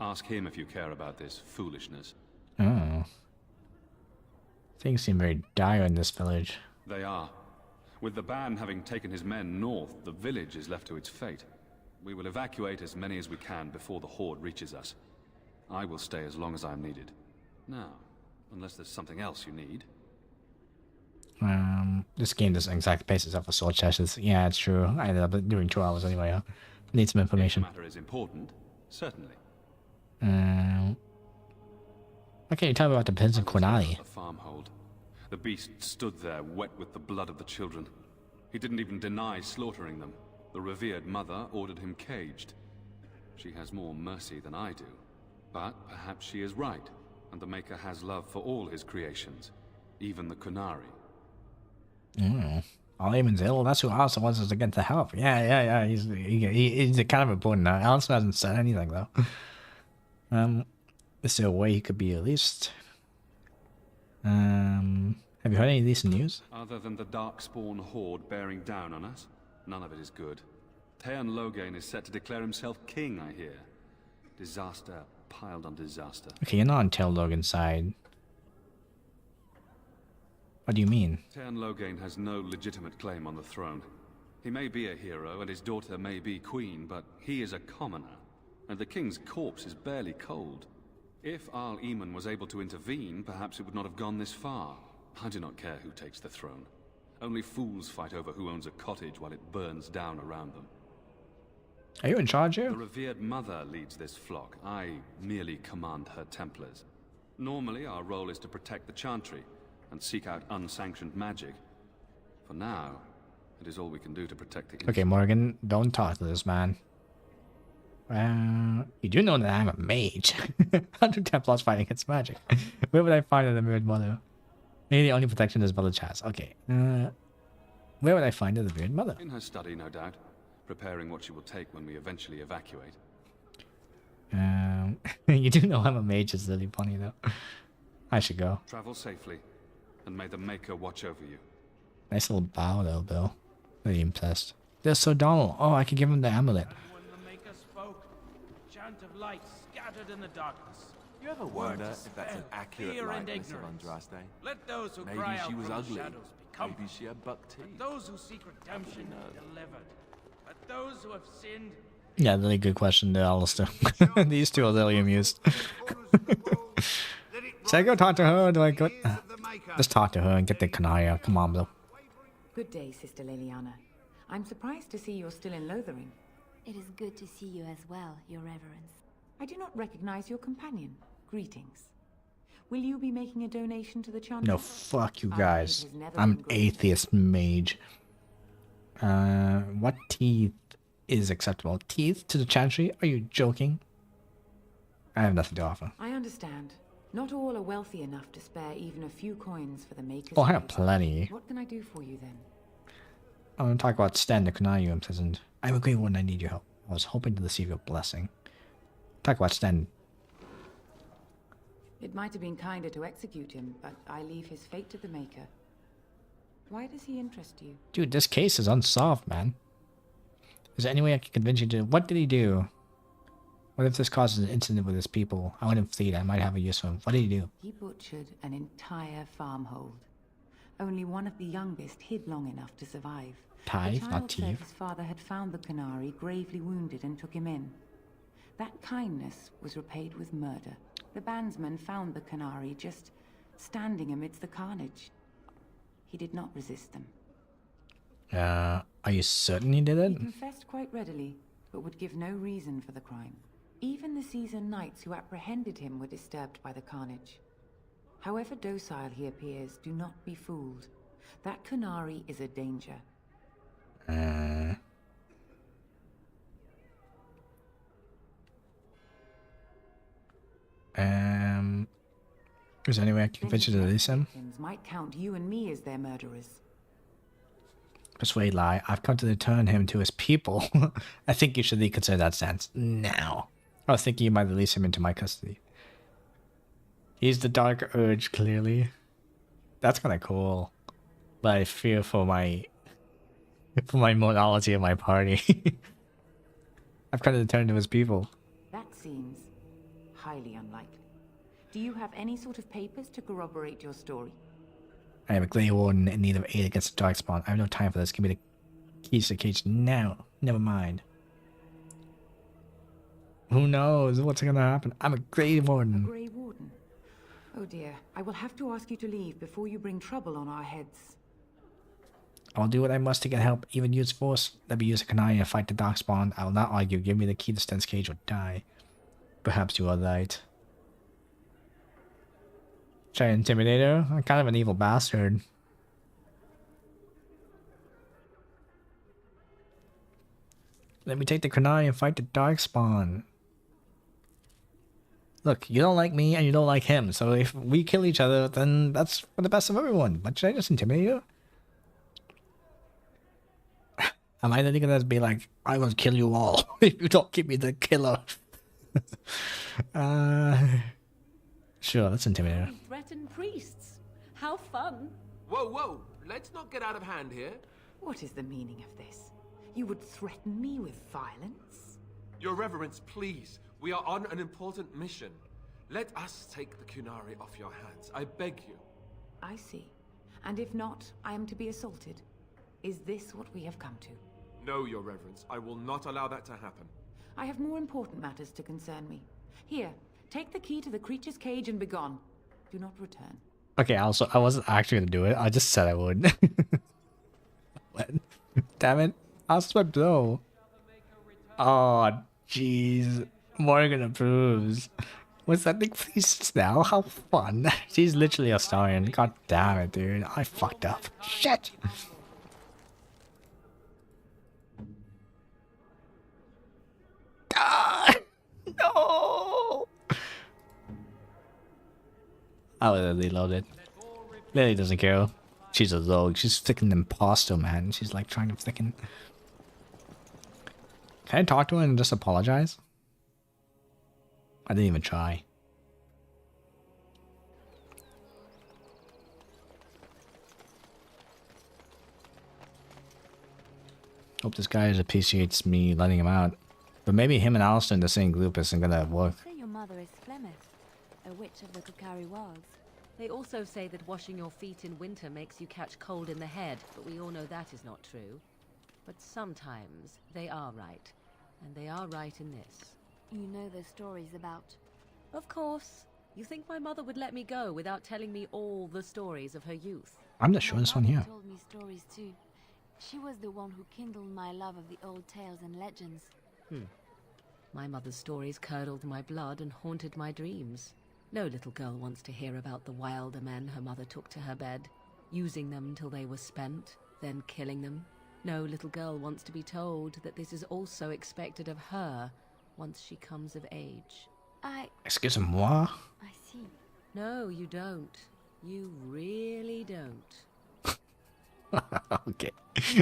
Ask him if you care about this foolishness. Oh. Things seem very dire in this village. They are. With the ban having taken his men north, the village is left to its fate. We will evacuate as many as we can before the horde reaches us. I will stay as long as I am needed. Now, unless there's something else you need. This game doesn't exactly pace itself for sword sessions. Yeah, it's true. I ended up doing 2 hours anyway. Huh? Need some information. If the matter is important, certainly. Okay, tell me about the Prince of Quinali. The farmhold. The beast stood there, wet with the blood of the children. He didn't even deny slaughtering them. The revered mother ordered him caged. She has more mercy than I do. But perhaps she is right, and the Maker has love for all his creations, even the Kunari. Eamon's ill. That's who also wants us to get the help. Yeah. He's kind of important now. Alice hasn't said anything though. Is there a way he could be released? Have you heard any decent news? Other than the Darkspawn horde bearing down on us, none of it is good. Teon Loghain is set to declare himself king, I hear. Disaster piled on disaster. Okay, you're not on Teon Logan's side. What do you mean? Teon Loghain has no legitimate claim on the throne. He may be a hero and his daughter may be queen, but he is a commoner, and the king's corpse is barely cold. If Arl Eamon was able to intervene, perhaps it would not have gone this far. I do not care who takes the throne. Only fools fight over who owns a cottage while it burns down around them. Are you in charge here? The revered mother leads this flock. I merely command her Templars. Normally, our role is to protect the Chantry and seek out unsanctioned magic. For now, it is all we can do to protect the innocent. Okay, Morgan, don't talk to this man. You do know that I'm a mage. 100 Templars fighting against magic. Where would I find the Mirrored Mother? Maybe the only protection this village has. Okay. Where would I find the Mirrored Mother? In her study, no doubt. Preparing what she will take when we eventually evacuate. You do know I'm a mage. It's really funny though. I should go. Travel safely, and may the Maker watch over you. Nice little bow though, Bill. Really impressed. There's Sir Donald. Oh, I can give him the amulet. When the Maker spoke, a chant of light scattered in the darkness. You ever wonder if that's an accurate likeness of Andraste? Let those who Maybe cry she out was from ugly. the shadows become. Maybe she had buck teeth. Let those who seek redemption be delivered. Let those who have sinned. Yeah, really good question there, Alistair. These two are really amused. Should I go talk to her or do I go... Just talk to her and get the Kanaya. Come on, Bill. Good day, Sister Liliana. I'm surprised to see you're still in Lothering. It is good to see you as well, Your Reverence. I do not recognize your companion. Greetings. Will you be making a donation to the Chantry? No, fuck you guys. I'm an atheist mage. What teeth is acceptable? Teeth to the Chantry? Are you joking? I have nothing to offer. I understand. Not all are wealthy enough to spare even a few coins for the Maker's Oh, I have use. plenty. What can I do for you then? I want to talk about Stan the Kunayu imprisoned. I'm a Grey Warden, I need your help. I was hoping to receive your blessing. Talk about Stan. It might have been kinder to execute him, but I leave his fate to the Maker. Why does he interest you? Dude, this case is unsolved, man. Is there any way I can convince you to... What did he do? What if this causes an incident with his people? I want him fleet. I might have a use for him. What did he do? He butchered an entire farmhold. Only one of the youngest hid long enough to survive. Tithe, the not child said thief. his father had found the Canary gravely wounded and took him in. That kindness was repaid with murder. The bandsman found the Canary just standing amidst the carnage. He did not resist them. Are you certain he did it? He confessed quite readily, but would give no reason for the crime. Even the seasoned knights who apprehended him were disturbed by the carnage. However docile he appears, do not be fooled. That Canary is a danger. Is there any way I can convince you to release him? Might count you and me as their murderers. Persuade lie. I've come to return him to his people. I think you should reconsider that stance now. I was thinking you might release him into my custody. He's the dark urge, clearly. That's kind of cool. But I fear for my For my morality of my party. I've kind of turned to his people. That seems highly unlikely. Do you have any sort of papers to corroborate your story? I am a Grey Warden in need of aid against the Darkspawn. I have no time for this. Give me the keys to the cage now. Never mind. Who knows what's gonna happen? I'm a Grey Warden. A Grey Warden? Oh dear. I will have to ask you to leave before you bring trouble on our heads. I'll do what I must to get help, even use force. Let me use a canine and fight the Darkspawn. I will not argue. Give me the key to Sten's cage or die. Perhaps you are right. Should I intimidate her? I'm kind of an evil bastard. Let me take the canine and fight the Darkspawn. Look, you don't like me and you don't like him, so if we kill each other, then that's for the best of everyone. But should I just intimidate you? Am I then gonna be like, I will kill you all if you don't give me the killer? Sure, let's intimidate her. Threaten priests. How fun. Whoa, whoa! Let's not get out of hand here. What is the meaning of this? You would threaten me with violence? Your Reverence, please. We are on an important mission. Let us take the Kunari off your hands. I beg you. I see. And if not, I am to be assaulted. Is this what we have come to? No, Your Reverence. I will not allow that to happen. I have more important matters to concern me. Here, take the key to the creature's cage and begone. Do not return. Okay, also, I wasn't actually gonna do it. I just said I would. What? Damn it. I'll swipe though. Oh, jeez. Morgan approves. What's that big feast now? How fun. She's literally a Astarian. God damn it, dude. I fucked up. Shit. Ah, no. I would have reloaded. Lily doesn't care. She's a rogue. She's freaking imposter, man. She's like trying to freaking... Can I talk to her and just apologize? I didn't even try. Hope this guy appreciates me letting him out. But maybe him and Alistair in the same group isn't gonna work. Say your mother is Flemeth, a witch of the Kukari Wilds. They also say that washing your feet in winter makes you catch cold in the head, but we all know that is not true. But sometimes they are right. And they are right in this. You know the stories about... Of course. You think my mother would let me go without telling me all the stories of her youth? I'm the shortest one here. She told me stories too. She was the one who kindled my love of the old tales and legends. My mother's stories curdled my blood and haunted my dreams. No little girl wants to hear about the wilder men her mother took to her bed, using them till they were spent, then killing them. No little girl wants to be told that this is also expected of her once she comes of age. Excusez-moi? I see. No, you don't. You really don't. Okay.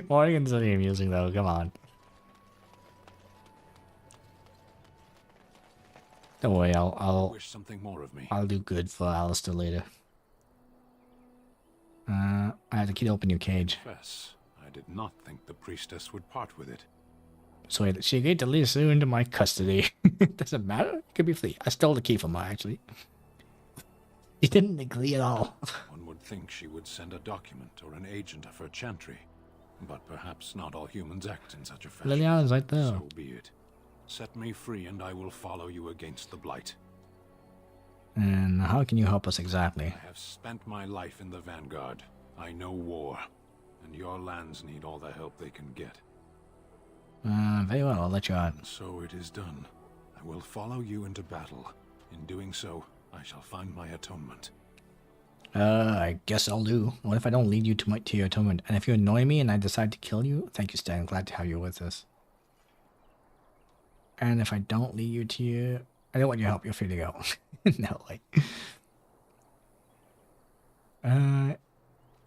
Morgan's really amusing though, come on. Don't worry, I'll wish something more of me. I'll do good for Alistair later. I have the key to open your cage. Confess, I did not think the priestess would part with it. So she agreed to leave Sue into my custody. Doesn't matter. It could be free. I stole the key from her, actually. She didn't agree at all. One would think she would send a document or an agent of her chantry. But perhaps not all humans act in such a fashion. Liliana's right there. So be it. Set me free and I will follow you against the Blight. And how can you help us exactly? I have spent my life in the Vanguard. I know war. And your lands need all the help they can get. Very well, I'll let you out. And so it is done. I will follow you into battle. In doing so, I shall find my atonement. I guess I'll do. What if I don't lead you to your atonement? And if you annoy me and I decide to kill you? Thank you, Stan. Glad to have you with us. And if I don't lead you to your... I don't want your help. You're free to go. No, like...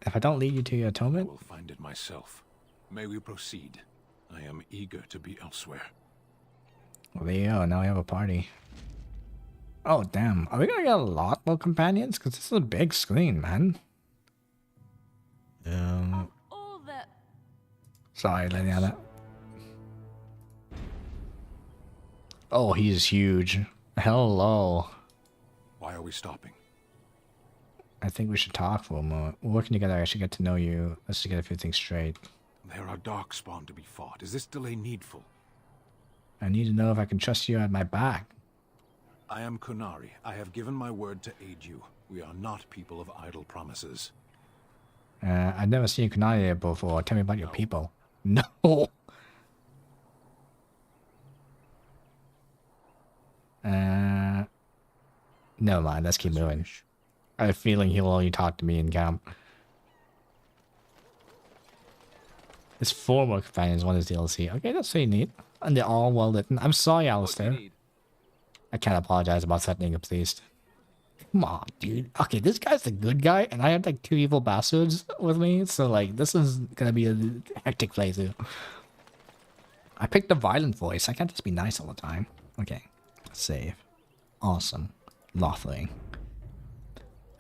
if I don't lead you to your atonement... I will find it myself. May we proceed? I am eager to be elsewhere. Well, there you go. Now we have a party. Oh, damn. Are we gonna get a lot more companions? Because this is a big screen, man. All the... Sorry, Liliana. Oh, he's huge. Hello. Why are we stopping? I think we should talk for a moment. We're working together. I should get to know you. Let's just get a few things straight. There are darkspawn to be fought. Is this delay needful? I need to know if I can trust you at my back. I am Kunari. I have given my word to aid you. We are not people of idle promises. I've never seen Kunari before. Tell me about your people. No. Never mind. Let's keep moving. I have a feeling he'll only talk to me in camp. His 4 more companions, one is DLC. Okay, that's pretty neat. And they're all well written. I'm sorry, Alistair. I can't apologize about threatening a priest. Come on, dude. Okay, this guy's the good guy, and I have like 2 evil bastards with me, so like this is gonna be a hectic playthrough. I picked the violent voice. I can't just be nice all the time. Okay, save. Awesome. Lothering.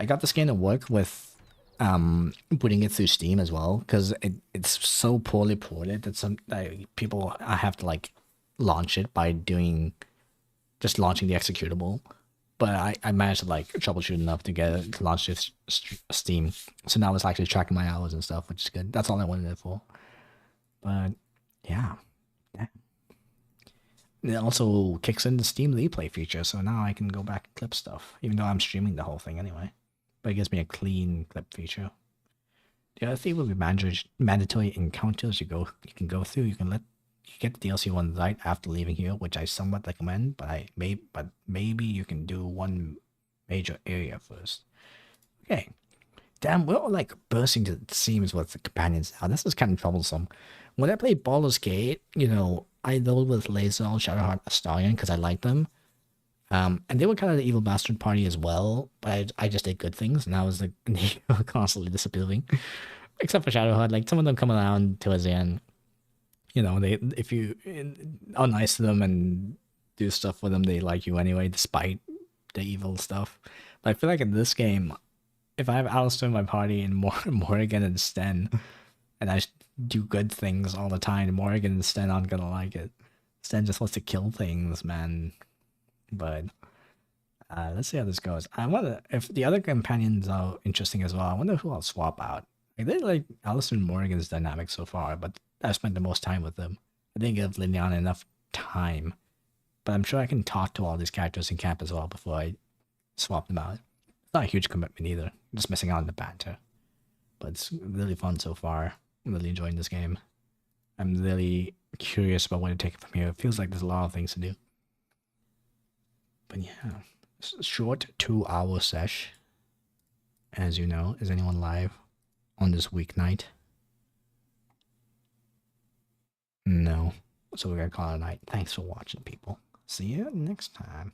I got this game to work with putting it through Steam as well, because it's so poorly ported that some people have to like launch it by just launching the executable. But I managed to like troubleshoot enough to get it to launch this Steam. So now it's actually tracking my hours and stuff, which is good. That's all I wanted it for. But yeah. It also kicks in the Steam replay feature, so now I can go back and clip stuff, even though I'm streaming the whole thing anyway. But it gives me a clean clip feature. The other thing will be mandatory encounters you can go through. You get the DLC one right after leaving here, which I somewhat recommend, but maybe you can do one major area first. Okay. Damn, we're all like bursting to the seams with the companions now. This is kind of troublesome. When I played Baldur's Gate, you know, I rolled with Lae'zel, Shadowheart, Astarion because I liked them. And they were kind of the evil bastard party as well, but I just did good things, and I was like constantly disappearing. Except for Shadowheart, like some of them come around towards the end. You know, if you are nice to them and do stuff for them, they like you anyway, despite the evil stuff. But I feel like in this game, if I have Alistair in my party and Morrigan and Sten, and I do good things all the time, Morrigan and Sten aren't gonna like it. Sten just wants to kill things, man. But let's see how this goes. I wonder if the other companions are interesting as well. I wonder who I'll swap out. Like, they like Alistair and Morrigan's dynamic so far, but I've spent the most time with them. I didn't give Liliana enough time, but I'm sure I can talk to all these characters in camp as well before I swap them out. It's not a huge commitment either. I'm just missing out on the banter. But it's really fun so far. I'm really enjoying this game. I'm really curious about where to take it from here. It feels like there's a lot of things to do. But yeah, short 2-hour sesh. As you know, is anyone live on this weeknight? No. So we're gonna call it a night. Thanks for watching, people. See you next time.